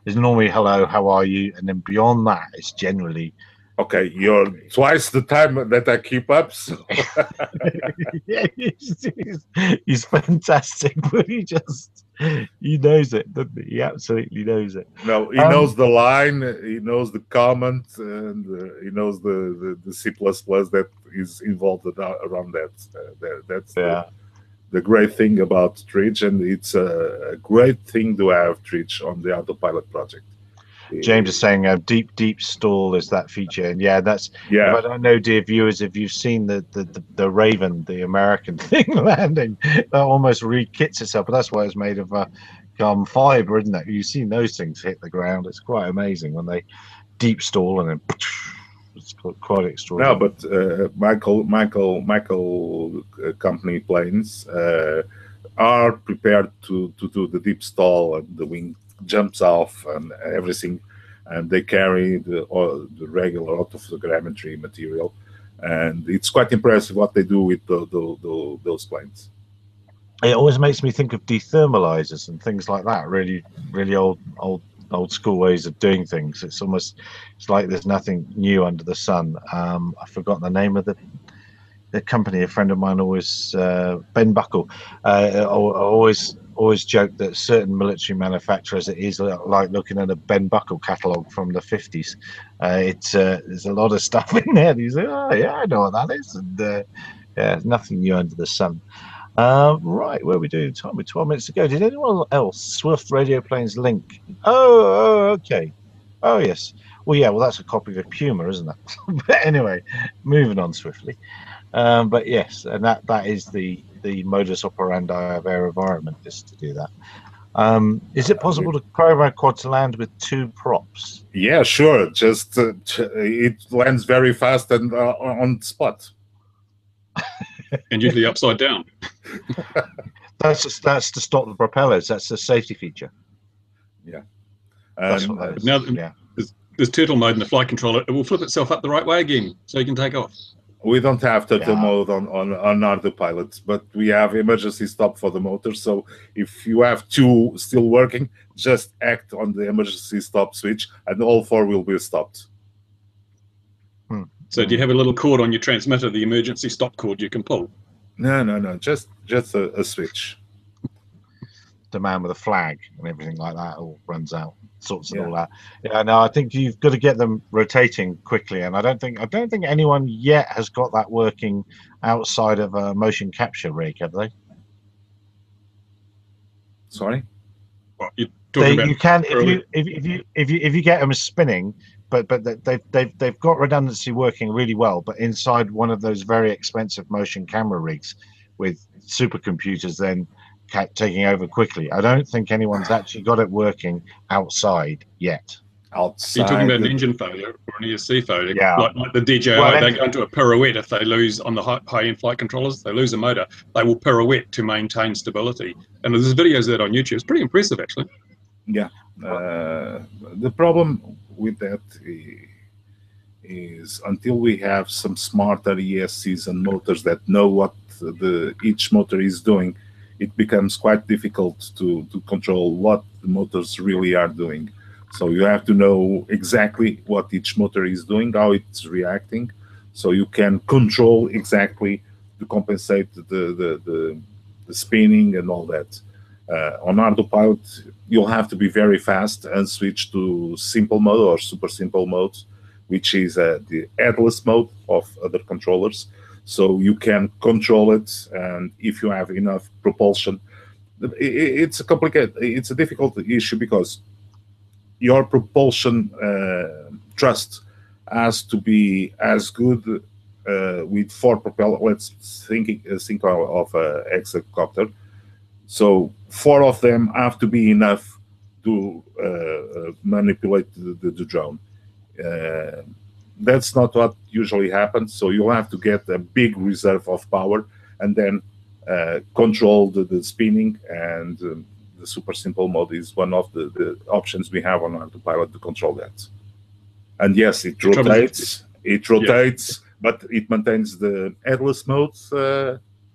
It's normally hello, how are you, and then beyond that, it's generally. Okay, you're twice the time that I keep up. So. Yeah, he's fantastic, but he knows it, doesn't he? He absolutely knows it. No, he knows the line, he knows the comment, and he knows the C++ that is involved around that. That's the great thing about Tridge, and it's a great thing to have Tridge on the Autopilot project. James is saying deep stall is that feature, and that's. Yeah. But I don't know, dear viewers, if you've seen the Raven, the American thing landing, that almost re-kits itself, but that's why it's made of carbon fiber, isn't it? You've seen those things hit the ground. It's quite amazing when they deep stall and then it's quite extraordinary. No, but Michael company planes are prepared to do the deep stall, and the wing jumps off and everything, and they carry the regular autophotogrammetry material, and it's quite impressive what they do with those planes. It always makes me think of dethermalizers and things like that. Really, really old school ways of doing things. It's like there's nothing new under the sun. I've forgotten the name of the company. A friend of mine always, Ben Buckle, always joke that certain military manufacturers, it is like looking at a Ben Buckle catalogue from the 50s. There's a lot of stuff in there. You say, oh yeah, I know what that is, and nothing new under the sun. Right, where are we doing time? With 12 minutes to go. Did anyone else? Swift Radio Planes link. Oh, okay. Oh yes. Well, yeah. Well, that's a copy of a Puma, isn't it? But anyway, moving on swiftly. But yes, and that is the modus operandi of AeroVironment, is to do that. Is it possible to program a quad to land with 2 props? Yeah, sure. Just it lands very fast and on spot. And usually upside down. That's to stop the propellers. That's the safety feature. Yeah. That's what that is. Now, there's turtle mode in the flight controller. It will flip itself up the right way again, so you can take off. We don't have turtle mode on Autopilot, but we have emergency stop for the motor. So if you have 2 still working, just act on the emergency stop switch, and all 4 will be stopped. So do you have a little cord on your transmitter, the emergency stop cord you can pull? No. Just a switch. the man with a flag and everything like that all runs out, sorts it Yeah. all out. Yeah, no, I think you've got to get them rotating quickly, and I don't think anyone yet has got that working outside of a motion capture rig, have they? Sorry. What, you're talking about You can early- if you get them spinning, but they've got redundancy working really well, but inside one of those very expensive motion camera rigs with supercomputers then taking over quickly. I don't think anyone's actually got it working outside yet. Outside. You're talking about an engine failure or an ESC failure, Yeah. like the DJI. Well, they go into a pirouette if they lose on the high-end flight controllers. They lose a motor, they will pirouette to maintain stability. And there's videos of that on YouTube. It's pretty impressive, actually. Yeah. The problem with that is until we have some smarter ESCs and motors that know what each motor is doing, it becomes quite difficult to control what the motors really are doing. So you have to know exactly what each motor is doing, how it's reacting, so you can control exactly to compensate the spinning and all that. On Autopilot, you'll have to be very fast and switch to simple mode or super simple mode, which is the headless mode of other controllers. So you can control it, and if you have enough propulsion, it's a difficult issue because your propulsion thrust has to be as good with 4 propellers. Let's think of a hexacopter. So 4 of them have to be enough to manipulate the drone. That's not what usually happens. So you'll have to get a big reserve of power and then control the spinning, and the super simple mode is one of the options we have on Autopilot to control that. And yes, it rotates, but it maintains the headless mode.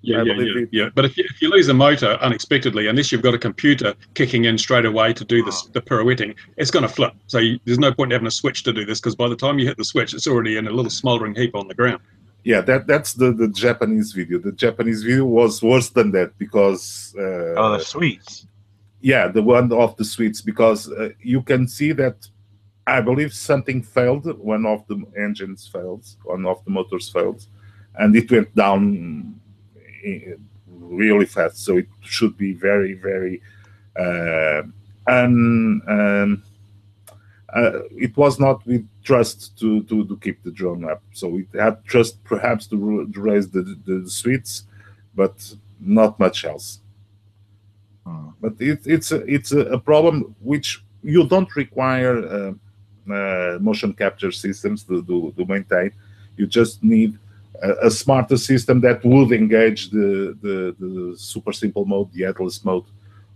Yeah. But if you lose a motor unexpectedly, unless you've got a computer kicking in straight away to do the pirouetting, it's going to flip. So there's no point in having a switch to do this, because by the time you hit the switch, it's already in a little smoldering heap on the ground. Yeah, that's the Japanese video. The Japanese video was worse than that because... the suites. Yeah, the one of the suites, because you can see that I believe something failed. One of the engines failed, one of the motors failed, and it went down really fast. So it should be very, very... it was not with trust to keep the drone up. So it had trust perhaps to raise the suites, but not much else. But it's a problem which you don't require motion capture systems to maintain. You just need a smarter system that would engage the super simple mode, the headless mode,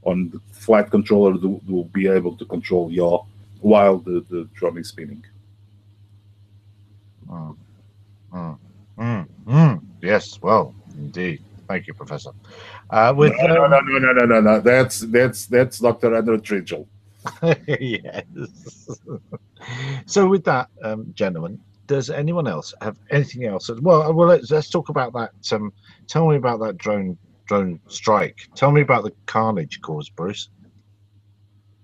on the flight controller to be able to control yaw while the drone is spinning. Yes, well, indeed. Thank you, Professor. No. That's Dr. Andrew Tridgell. Yes. So with that, gentlemen, does anyone else have anything else? Well, let's talk about that. Tell me about that drone strike. Tell me about the carnage caused, Bruce.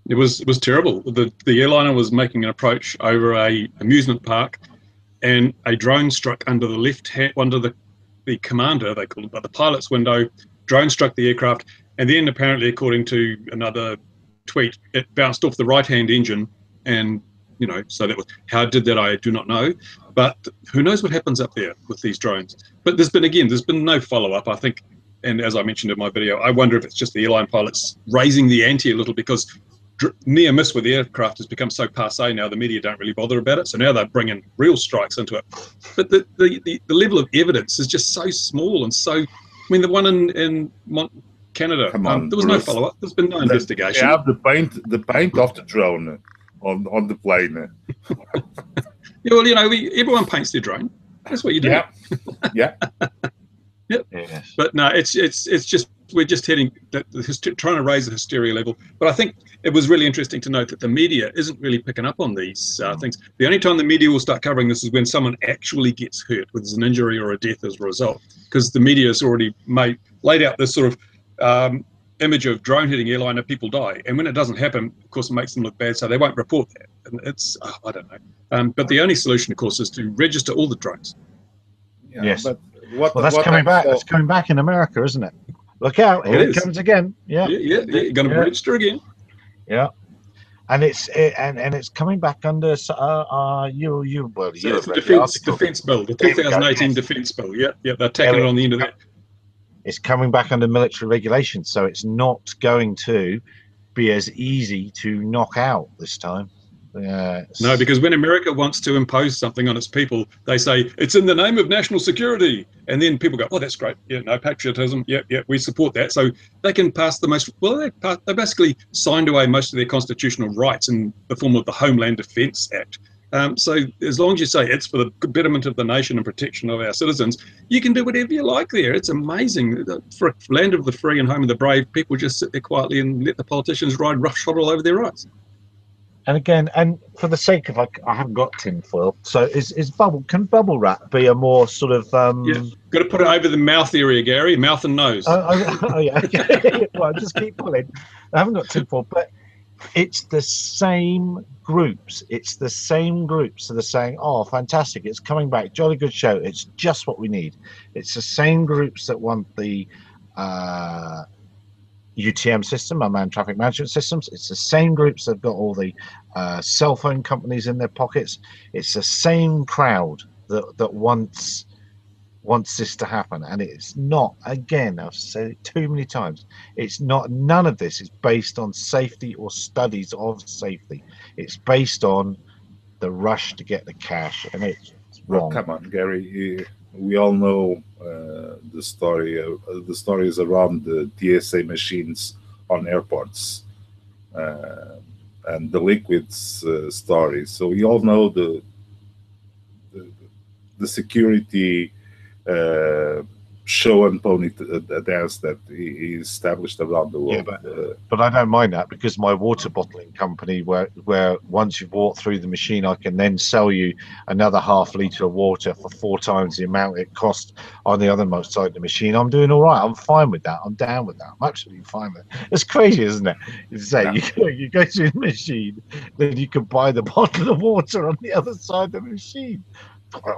It was terrible. The airliner was making an approach over a amusement park, and a drone struck under the left hand, under the commander, they call it, but the pilot's window. Drone struck the aircraft, and then apparently, according to another tweet, it bounced off the right-hand engine, and so that was how it did that. I do not know, but who knows what happens up there with these drones. But there's been no follow-up, I think, and as I mentioned in my video, I wonder if it's just the airline pilots raising the ante a little, because near miss with the aircraft has become so passé now, the media don't really bother about it. So now they're bringing real strikes into it. But the level of evidence is just so small and so. I mean, the one in Canada, there was no follow-up. There's been no investigation. Yeah, the paint of the drone on the plane. Yeah, well, everyone paints their drone. That's what you do. Yeah. Yep. Yes. But no, it's just we're just heading trying to raise the hysteria level. But I think it was really interesting to note that the media isn't really picking up on these things. The only time the media will start covering this is when someone actually gets hurt, whether it's an injury or a death as a result, because the media has already laid out this sort of image of drone hitting airliner, people die. And when it doesn't happen, of course, it makes them look bad, so they won't report that. And it's, I don't know. But the only solution, of course, is to register all the drones. Yeah, yes. but Well, that's coming back. That's coming back in America, isn't it? Look out! Here it comes again. Yeah. Yeah. You're going to register again. Yeah. And it's coming back under defense bill, the 2018 defense bill. Yeah, they're tacking it on the end of that. It's coming back under military regulation, so it's not going to be as easy to knock out this time. No, because when America wants to impose something on its people, they say it's in the name of national security, and then people go, "Oh, that's great. Yeah, no patriotism. Yeah, we support that." So they can pass they basically signed away most of their constitutional rights in the form of the Homeland Defense Act. So as long as you say it's for the betterment of the nation and protection of our citizens, you can do whatever you like there. It's amazing. For land of the free and home of the brave, people just sit there quietly and let the politicians ride roughshod all over their rights. And again, and for the sake of, I haven't got tinfoil, so can bubble wrap be a more sort of yeah, got to put it over the mouth area, Gary, mouth and nose. Oh yeah, okay. Well, just keep pulling. I haven't got tinfoil, but it's the same groups. It's the same groups that are saying, "Oh, fantastic! It's coming back. Jolly good show. It's just what we need." It's the same groups that want the UTM system, unmanned traffic management systems. It's the same groups that have got all the cell phone companies in their pockets. It's the same crowd that wants this to happen, and it's not. Again, I've said it too many times. It's not. None of this is based on safety or studies of safety. It's based on the rush to get the cash, and it's wrong. Well, come on, Gary. We all know the story. The stories around the TSA machines on airports and the liquids story. So we all know the security show and pony dance that he established around the world. Yeah, but I don't mind that, because my water bottling company, where once you've walked through the machine, I can then sell you another ½ litre of water for 4 times the amount it cost on the other side of the machine. I'm doing all right. I'm fine with that. I'm down with that. I'm absolutely fine with it. It's crazy, isn't it? You say you go to the machine, then you can buy the bottle of water on the other side of the machine.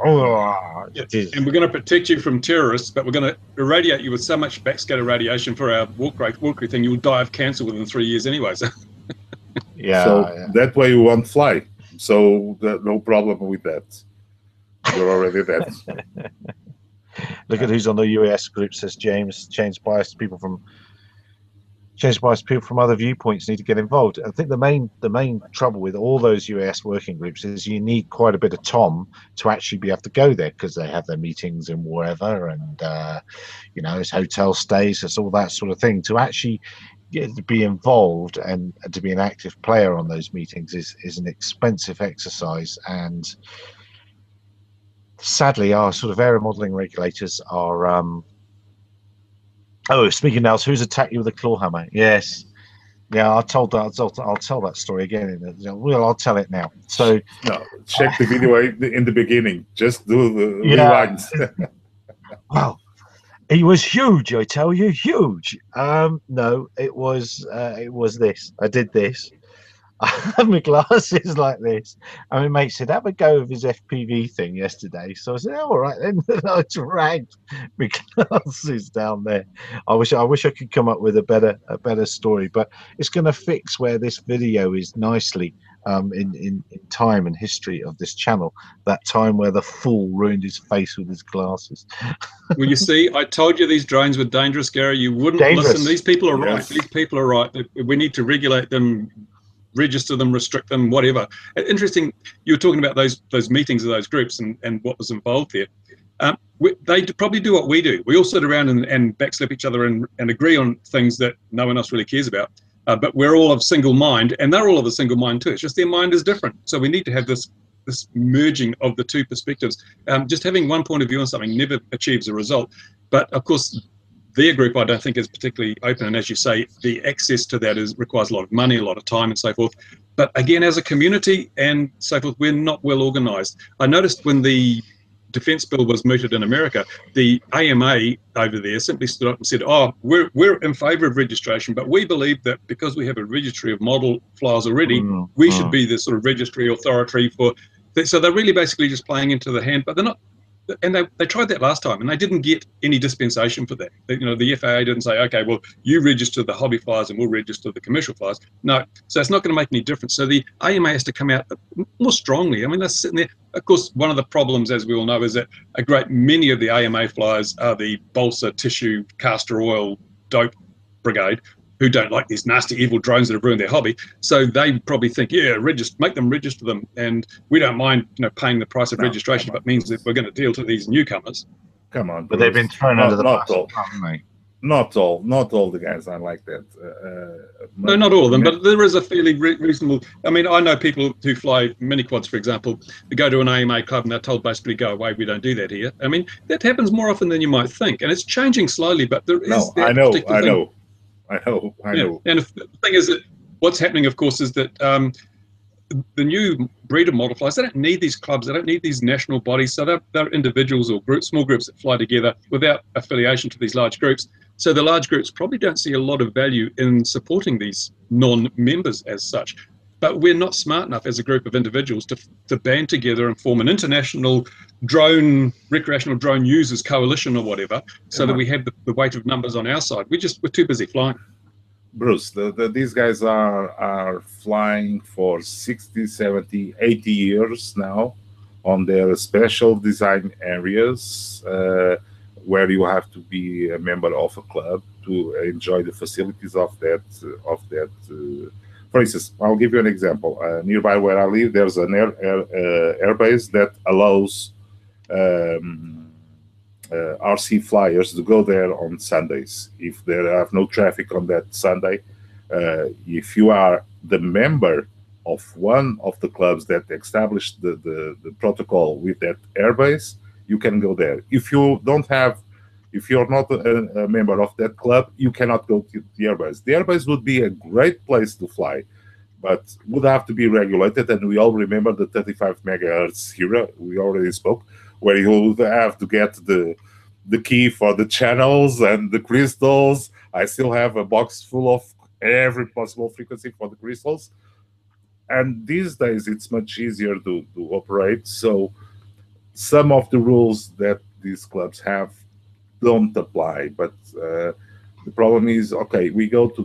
And we're going to protect you from terrorists, but we're going to irradiate you with so much backscatter radiation for our walk rate thing, you'll die of cancer within 3 years anyway. So. That way you won't fly. So no problem with that. You're already dead. Look at who's on the US group, says James. Change bias people from other viewpoints need to get involved. I think the main trouble with all those US working groups is you need quite a bit of Tom to actually be able to go there, because they have their meetings and wherever, and it's hotel stays, it's all that sort of thing. To actually get to be involved and to be an active player on those meetings is an expensive exercise, and sadly our sort of aero modeling regulators are oh, speaking now, who's attacked you with a claw hammer? Yes. Yeah, I'll tell that story again. I'll tell it now. So no, check the video in the beginning. Just do the rewinds. Wow, he was huge. I tell you, huge. No, it was this. I did this. I had my glasses like this, and my mate said, "Have a go of his FPV thing yesterday." So I said, "All right then." I dragged my glasses down there. I wish I could come up with a better story, but it's going to fix where this video is nicely in time and history of this channel. That time where the fool ruined his face with his glasses. Well, you see, I told you these drones were dangerous, Gary. You wouldn't listen. These people are right. These people are right. We need to regulate them, register them, restrict them, whatever. Interesting, you were talking about those meetings of those groups and what was involved there. They probably do what we do. We all sit around and backslap each other and agree on things that no one else really cares about. But we're all of single mind, and they're all of a single mind too. It's just their mind is different. So we need to have this merging of the two perspectives. Just having one point of view on something never achieves a result. But of course, their group, I don't think, is particularly open. And as you say, the access to that requires a lot of money, a lot of time and so forth. But again, as a community and so forth, we're not well organized. I noticed when the defense bill was mooted in America, the AMA over there simply stood up and said, oh, we're in favor of registration, but we believe that because we have a registry of model flyers already, we should be the sort of registry authority for. So they're really basically just playing into the hand, but they're not. And they tried that last time, and they didn't get any dispensation for that. The FAA didn't say, okay, well, you register the hobby flyers and we'll register the commercial flyers. No, so it's not going to make any difference. So the AMA has to come out more strongly. I mean, they're sitting there. Of course, one of the problems, as we all know, is that a great many of the AMA flyers are the balsa, tissue, castor oil, dope brigade, who don't like these nasty, evil drones that have ruined their hobby. So they probably think, yeah, make them register them, and we don't mind, paying the price of registration if it means that we're going to deal to these newcomers. Come on, but they've been thrown under the bus, haven't they? Not all the guys are like that. No, not all of them, but there is a fairly reasonable. I mean, I know people who fly mini quads, for example, they go to an AMA club and they're told basically, go away, we don't do that here. I mean, that happens more often than you might think, and it's changing slowly, but there is that particular thing. I know. Yeah. And the thing is that what's happening, of course, is that the new breed of model flyers, they don't need these clubs, they don't need these national bodies, so they're individuals or small groups that fly together without affiliation to these large groups. So the large groups probably don't see a lot of value in supporting these non-members as such. But we're not smart enough as a group of individuals to band together and form an international recreational drone users coalition or whatever, so that we have the weight of numbers on our side. We're too busy flying. Bruce, these guys are flying for 60, 70, 80 years now on their special design areas where you have to be a member of a club to enjoy the facilities of that. For instance, I'll give you an example. Nearby where I live, there's an airbase that allows RC flyers to go there on Sundays. If there are no traffic on that Sunday, if you are the member of one of the clubs that established the protocol with that airbase, you can go there. If you're not a member of that club, you cannot go to the airbase. The airbase would be a great place to fly, but would have to be regulated. And we all remember the 35 megahertz era we already spoke, where you would have to get the key for the channels and the crystals. I still have a box full of every possible frequency for the crystals. And these days, it's much easier to operate. So some of the rules that these clubs have don't apply. But the problem is, okay, we go to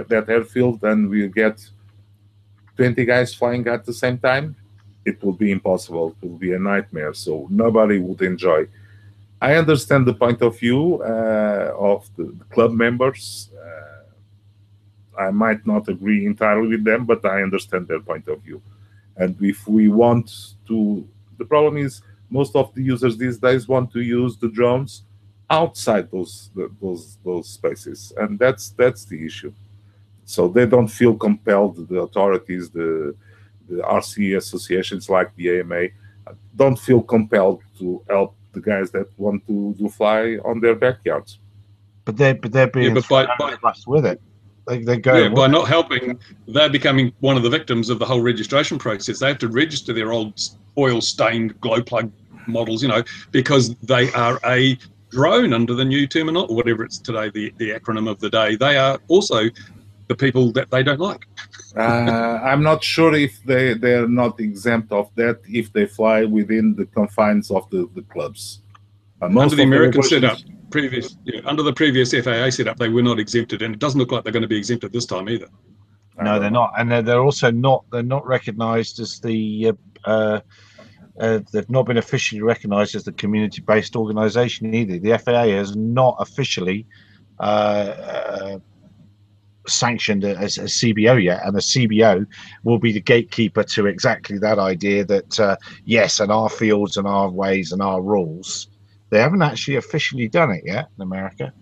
that airfield and we get 20 guys flying at the same time. It will be impossible. It will be a nightmare. So nobody would enjoy. I understand the point of view of the club members. I might not agree entirely with them, but I understand their point of view. And if we want to, the problem is most of the users these days want to use the drones outside those spaces, and that's the issue. So they don't feel compelled. The authorities, the RC associations like the AMA, don't feel compelled to help the guys that want to fly on their backyards. But they're being rushed with it. They go. Yeah, by not helping, they're becoming one of the victims of the whole registration process. They have to register their old oil-stained glow plug models, because they are a drone under the new terminology, or whatever it's today, the acronym of the day. They are also the people that they don't like. I'm not sure if they're not exempt of that if they fly within the confines of the clubs. Under the American setup, under the previous FAA setup, they were not exempted, and it doesn't look like they're going to be exempted this time either. No, they're not, and they're also not. They're not recognised as the. They've not been officially recognised as the community-based organisation either. The FAA has not officially sanctioned as a CBO yet, and the CBO will be the gatekeeper to exactly that idea that yes, and our fields and our ways and our rules. They haven't actually officially done it yet in America,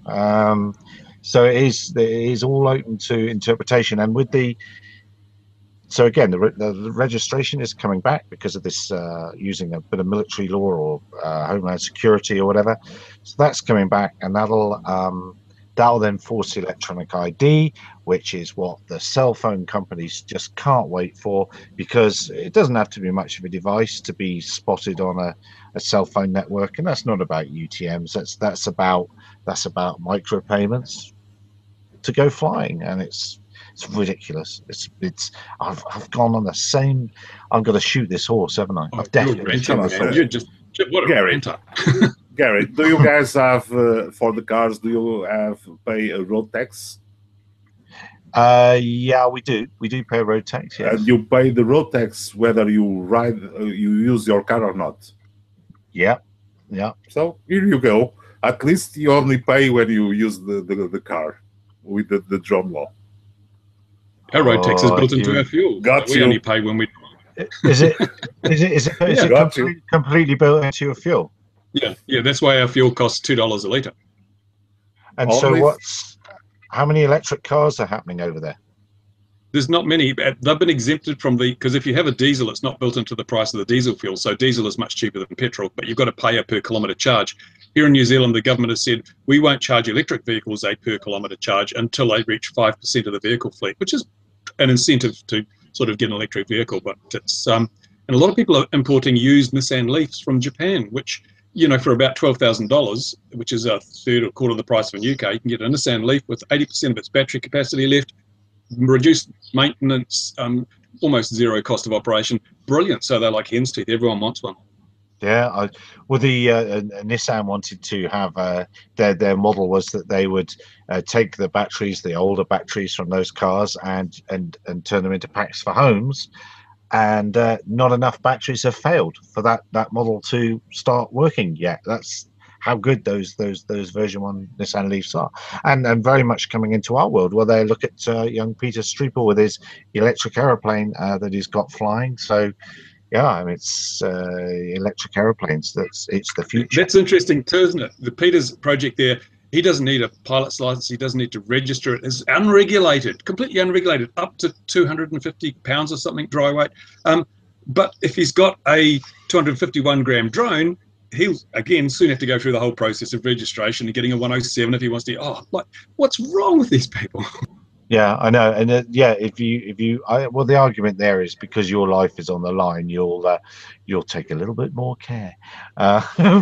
so it is all open to interpretation. And with so again, the registration is coming back because of this using a bit of military law or homeland security or whatever. So that's coming back, and that'll That'll then force electronic ID, which is what the cell phone companies just can't wait for, because it doesn't have to be much of a device to be spotted on a cell phone network, and that's not about UTMs. That's about micropayments to go flying, and it's ridiculous. I've gone on the same. I'm going to shoot this horse, haven't I? I've definitely shot this horse. You're just what a ranter. Gary, do you guys have for the cars? Do you have pay a road tax? Yeah, we do. We do pay a road tax. Yes. And you pay the road tax whether you you use your car or not. Yeah, yeah. So here you go. At least you only pay when you use the car with the drone law. Our road tax is built into our fuel. We only pay when we. Is it completely built into your fuel? Yeah. That's why our fuel costs $2 a litre. And how many electric cars are happening over there? There's not many. They've been exempted from because if you have a diesel, it's not built into the price of the diesel fuel. So diesel is much cheaper than petrol, but you've got to pay a per kilometre charge. Here in New Zealand, the government has said we won't charge electric vehicles a per kilometre charge until they reach 5% of the vehicle fleet, which is an incentive to sort of get an electric vehicle. But it's and a lot of people are importing used Nissan Leafs from Japan, which, for about $12,000, which is a third or quarter of the price of a new car, you can get a Nissan Leaf with 80% of its battery capacity left, reduced maintenance, almost zero cost of operation. Brilliant. So they're like hen's teeth. Everyone wants one. Yeah. The Nissan wanted to have their model was that they would take the batteries, the older batteries from those cars, and turn them into packs for homes. And not enough batteries have failed for that model to start working yet. That's how good those version 1 Nissan Leafs are, and very much coming into our world, where they look at young Peter Streeple with his electric aeroplane that he's got flying. So yeah, I mean, it's electric aeroplanes. It's the future. That's interesting too, isn't it? The Peter's project there. He doesn't need a pilot's license. He doesn't need to register it. It's unregulated, completely unregulated, up to 250 pounds or something dry weight. But if he's got a 251-gram drone, he'll again soon have to go through the whole process of registration and getting a 107 if he wants to. What's wrong with these people? Yeah, I know, and well, the argument there is because your life is on the line, you'll take a little bit more care,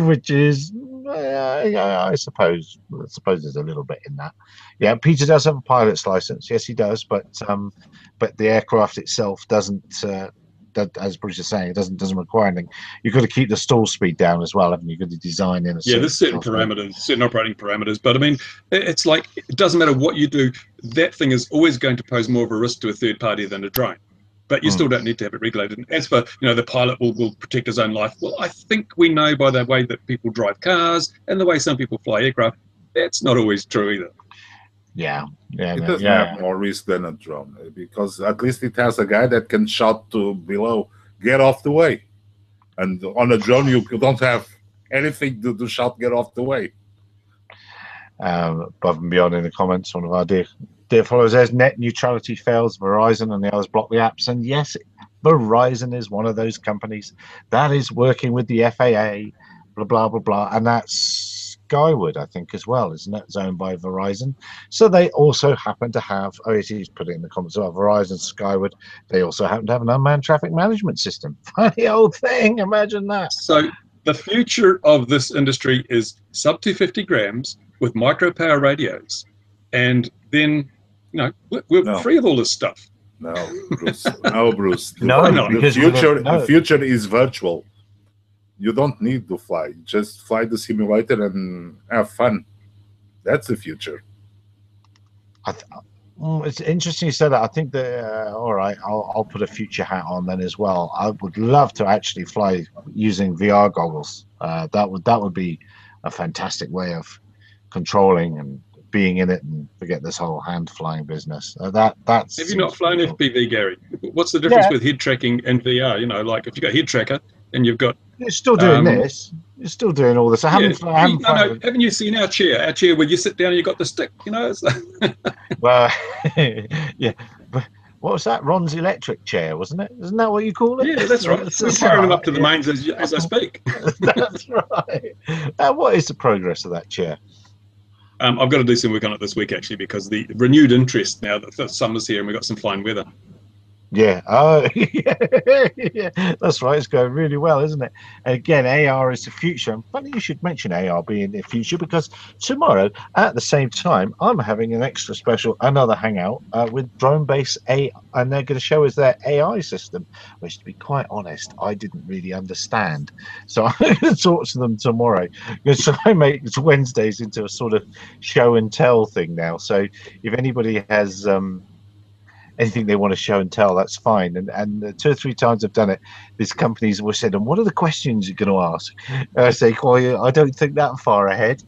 which is, I suppose there's a little bit in that. Yeah, Peter does have a pilot's license. Yes, he does, but the aircraft itself doesn't. As Bruce is saying, it doesn't require anything. You've got to keep the stall speed down as well, haven't you? You've got to design in there's certain parameters, certain operating parameters. But I mean, it's like it doesn't matter what you do. That thing is always going to pose more of a risk to a third party than a drone. But you still don't need to have it regulated. And as for the pilot will protect his own life. Well, I think we know by the way that people drive cars and the way some people fly aircraft, that's not always true either. Yeah. It doesn't have more risk than a drone, because at least it has a guy that can shout to below, "Get off the way!" And on a drone, you don't have anything to shout, "Get off the way!" Above and beyond in the comments, one of our dear followers says, "Net neutrality fails Verizon and the others block the apps." And yes, Verizon is one of those companies that is working with the FAA, blah blah blah blah, and that's Skyward, I think, as well, isn't it? It's owned by Verizon. So they also happen to have, he's put it in the comments as well, Verizon, Skyward, they also happen to have an unmanned traffic management system. Funny old thing, imagine that. So the future of this industry is sub 250 grams with micro power radios. And then, we're free of all this stuff. No, Bruce. No, Bruce. The future is virtual. You don't need to fly. Just fly the simulator and have fun. That's the future. It's interesting you said that. I think that, all right, I'll put a future hat on then as well. I would love to actually fly using VR goggles. That would be a fantastic way of controlling and being in it, and forget this whole hand flying business. That's. Have you not flown FPV, Gary? What's the difference with head tracking and VR? Like if you've got head tracker and you've got. You're still doing this. You're still doing all this. Haven't you seen our chair? Our chair where you sit down and you got the stick. It's like... Well, yeah. But what was that? Ron's electric chair, wasn't it? Isn't that what you call it? Yeah, that's right. I'm firing them up to the mains as I speak. That's right. What is the progress of that chair? I've got to do some work on it this week, actually, because the renewed interest now that the summer's here and we've got some fine weather. Yeah, oh, yeah, that's right. It's going really well, isn't it? And again, AR is the future. And funny you should mention AR being the future, because tomorrow at the same time, I'm having an extra special, another hangout with Drone Base AI, and they're going to show us their AI system, which, to be quite honest, I didn't really understand. So I'm going to talk to them tomorrow. I'm going to try and make Wednesdays into a sort of show and tell thing now. So if anybody has anything they want to show and tell, that's fine. And 2 or 3 times I've done it, these companies have said, and what are the questions you're going to ask? And I say, well, I don't think that far ahead.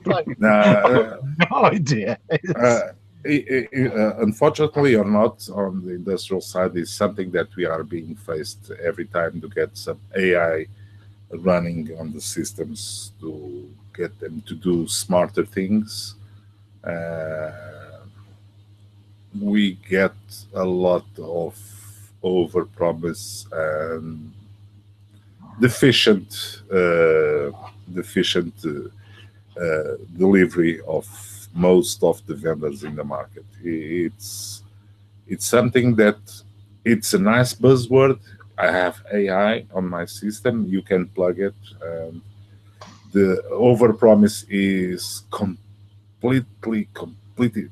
Like, no idea. Unfortunately or not, on the industrial side, is something that we are being faced every time to get some AI running on the systems to get them to do smarter things. We get a lot of overpromise and deficient delivery of most of the vendors in the market. It's something that it's a nice buzzword. I have AI on my system. You can plug it. The overpromise is completely.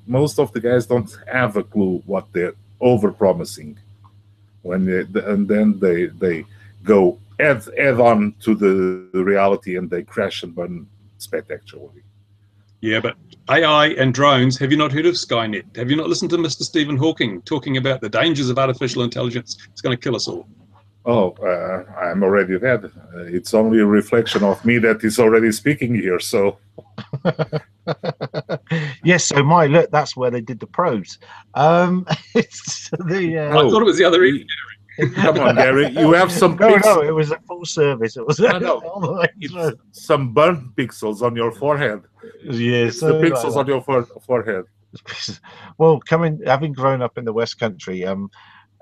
Most of the guys don't have a clue what they're overpromising. And then they go add on to the reality, and they crash and burn spectacularly. Yeah, but AI and drones, have you not heard of Skynet? Have you not listened to Mr. Stephen Hawking talking about the dangers of artificial intelligence? It's going to kill us all. Oh, I'm already dead. It's only a reflection of me that is already speaking here, so... Yes, so look, that's where they did the probes. It's the I thought it was the other end. Come on, Gary, you have some pixels. No, it was a full service. It was some burnt pixels on your forehead. Yes, the pixels on your forehead. Well, having grown up in the West Country,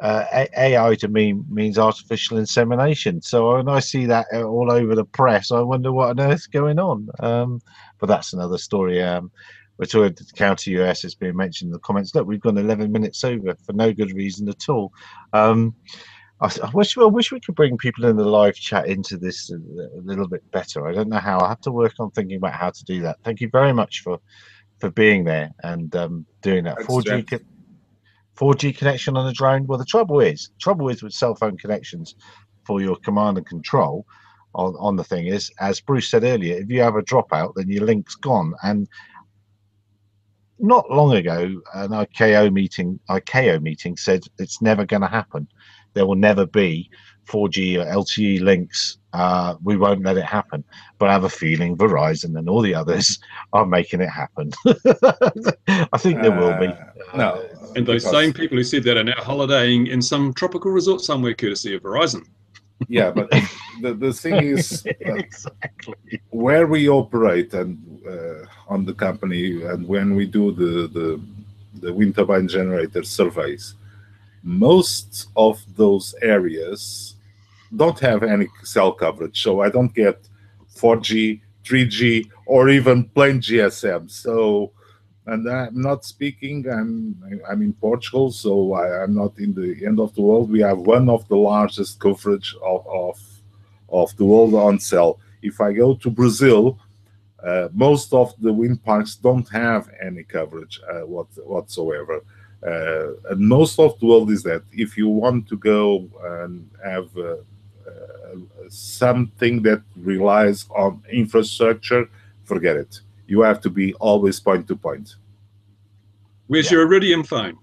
AI to me means artificial insemination. So when I see that all over the press, I wonder what on earth's going on. But that's another story. We're talking to County US. It's been mentioned in the comments. Look, we've gone 11 minutes over for no good reason at all. I wish we could bring people in the live chat into this a little bit better. I don't know how. I have to work on thinking about how to do that. Thank you very much for being there and doing that. 4G connection on a drone. Well, the trouble is with cell phone connections for your command and control on the thing is, as Bruce said earlier, if you have a dropout, then your link's gone. And not long ago, an ICAO meeting said it's never going to happen. There will never be 4G or LTE links. We won't let it happen. But I have a feeling Verizon and all the others are making it happen. I think there will be. No. And those same people who said that are now holidaying in some tropical resort somewhere courtesy of Verizon. Yeah, but the thing is, exactly where we operate and on the company, and when we do the wind turbine generator surveys, most of those areas don't have any cell coverage. So I don't get 4G, 3G, or even plain GSM. So, and I'm not speaking, I'm in Portugal, so I'm not in the end of the world. We have one of the largest coverage of the world on cell. If I go to Brazil, most of the wind parks don't have any coverage whatsoever. And most of the world is that if you want to go and have something that relies on infrastructure, forget it. You have to be always point to point. Where's your Iridium phone?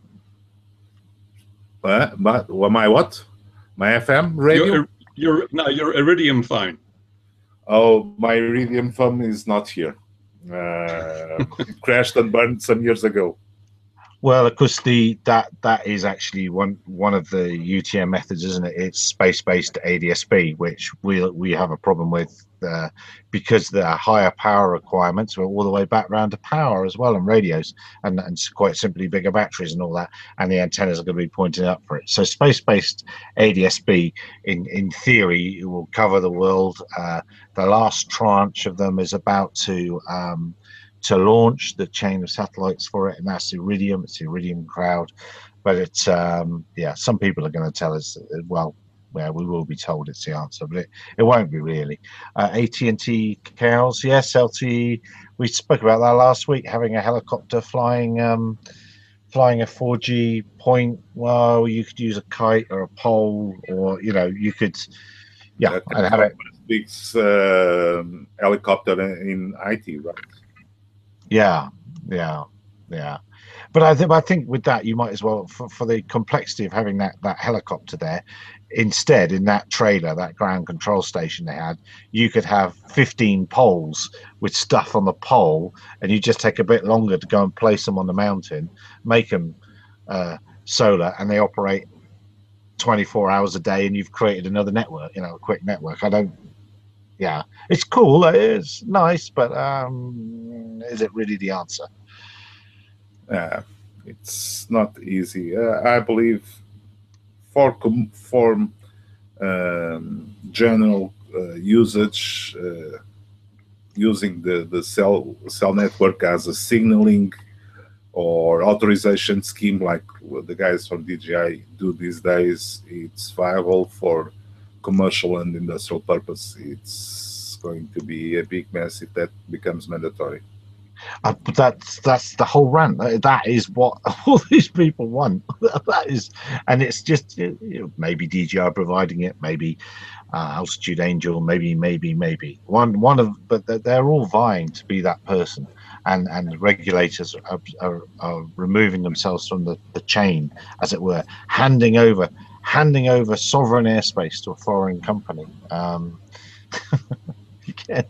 My what? My FM radio? Your Iridium phone. Oh, my Iridium phone is not here. It crashed and burned some years ago. Well, of course, that is actually one of the UTM methods, isn't it? It's space-based ADSB, which we have a problem with because the higher power requirements are all the way back round to power as well, and radios, and quite simply bigger batteries and all that, and the antennas are going to be pointing up for it. So space-based ADSB, in theory, will cover the world. The last tranche of them is about to to launch the chain of satellites for it, and that's Iridium. It's the Iridium crowd. But it's yeah, some people are going to tell us, well, we will be told it's the answer, but it won't be really. AT&T cows, yes, LTE. We spoke about that last week, having a helicopter flying flying a 4G point. Well, you could use a kite or a pole, or you could, yeah, and have it. Speaks helicopter in IT, right? Yeah, yeah, yeah. But I think with that, you might as well, for the complexity of having that helicopter there, instead in that trailer, that ground control station they had, you could have 15 poles with stuff on the pole, and you just take a bit longer to go and place them on the mountain, make them solar, and they operate 24 hours a day, and you've created another network, a quick network. Yeah, it's cool, it's nice, but is it really the answer? It's not easy. I believe for general usage, using the cell network as a signaling or authorization scheme like the guys from DJI do these days, it's viable. For commercial and industrial purpose, it's going to be a big mess if that becomes mandatory. But that's the whole rant. That is what all these people want. That is, and it's just maybe DJI providing it, maybe Altitude Angel, maybe one of, but they're all vying to be that person, and the regulators are removing themselves from the chain, as it were, handing over sovereign airspace to a foreign company. You can't.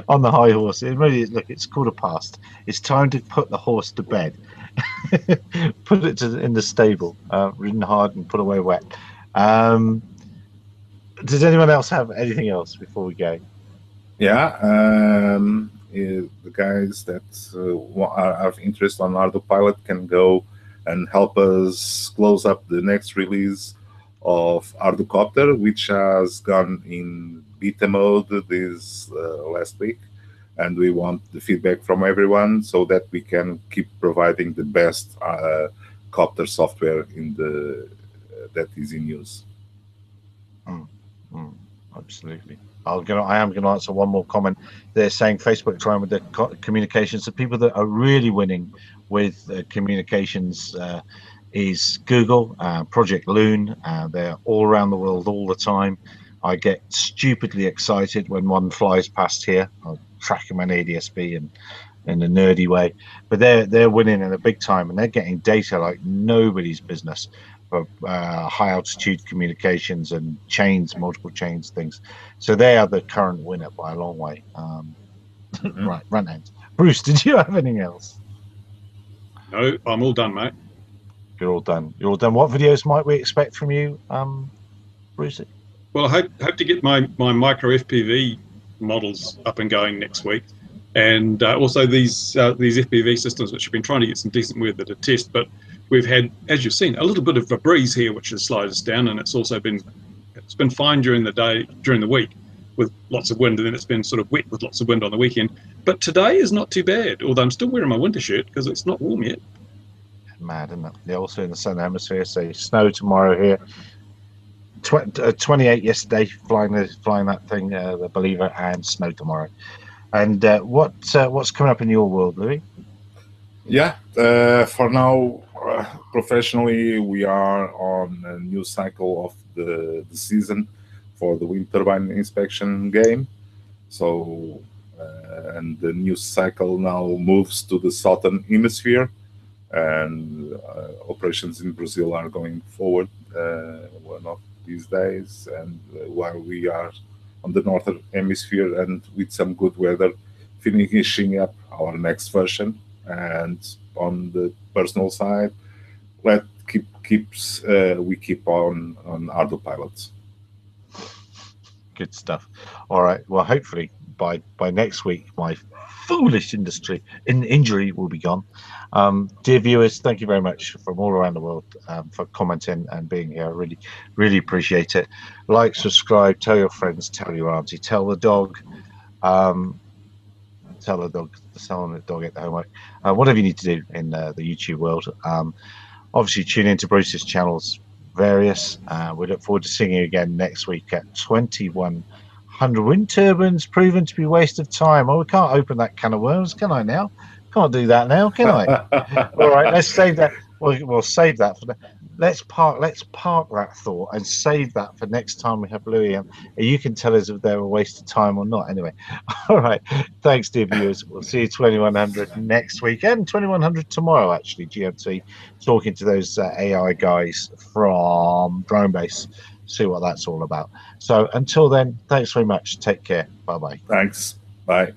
On the high horse. It really is. Look, it's 1:15. It's time to put the horse to bed. Put it in the stable, ridden hard and put away wet. Does anyone else have anything else before we go? Yeah, the guys that are of interest on Autopilot can go and help us close up the next release of Ardocopter, which has gone in beta mode this last week, and we want the feedback from everyone so that we can keep providing the best copter software that is in use. Absolutely. I am going to answer one more comment. They're saying Facebook trying with the communications. The people that are really winning with communications is Google, Project Loon. They're all around the world all the time. I get stupidly excited when one flies past here. I'll track them on ADSB and in a nerdy way, but they're winning in a big time, and they're getting data like nobody's business for high altitude communications and multiple chains, things. So they are the current winner by a long way. Right, run ends. Bruce, did you have anything else? No, I'm all done, mate. You're all done. What videos might we expect from you, Bruce? Well, I hope to get my micro FPV models up and going next week, and also these FPV systems, which have been trying to get some decent weather to test. But we've had, as you've seen, a little bit of a breeze here, which has slowed us down, and it's also been fine during the week with lots of wind, and then it's been sort of wet with lots of wind on the weekend. But today is not too bad, although I'm still wearing my winter shirt because it's not warm yet. Mad, isn't it? Yeah, also in the southern hemisphere, so snow tomorrow here. 28 yesterday, flying that thing, the Believer, and snow tomorrow. And what's coming up in your world, Louis? Yeah, for now, professionally, we are on a new cycle of the season for the wind turbine inspection game. So, and the new cycle now moves to the southern hemisphere, and operations in Brazil are going forward. One of these days, and while we are on the northern hemisphere and with some good weather, finishing up our next version. And on the personal side, we keep on Autopilot. Good stuff. All right. Well, hopefully by next week, my foolish injury will be gone. Dear viewers, thank you very much from all around the world for commenting and being here. I really, really appreciate it. Like, subscribe, tell your friends, tell your auntie, tell the dog. tell the dog at the homework. Whatever you need to do in the YouTube world. Obviously, tune into Bruce's channels, various. We look forward to seeing you again next week at 2100. Wind turbines proven to be a waste of time. Oh, we can't open that can of worms, can I now? Can't do that now, can I? All right, let's save that. We'll save that for the. Let's park that thought and save that for next time we have Louis. And you can tell us if they're a waste of time or not. Anyway, all right. Thanks, dear viewers. We'll see you 2100 next week and 2100 tomorrow. Actually, GMT talking to those AI guys from Drone Base. See what that's all about. So until then, thanks very much. Take care. Bye bye. Thanks. Bye.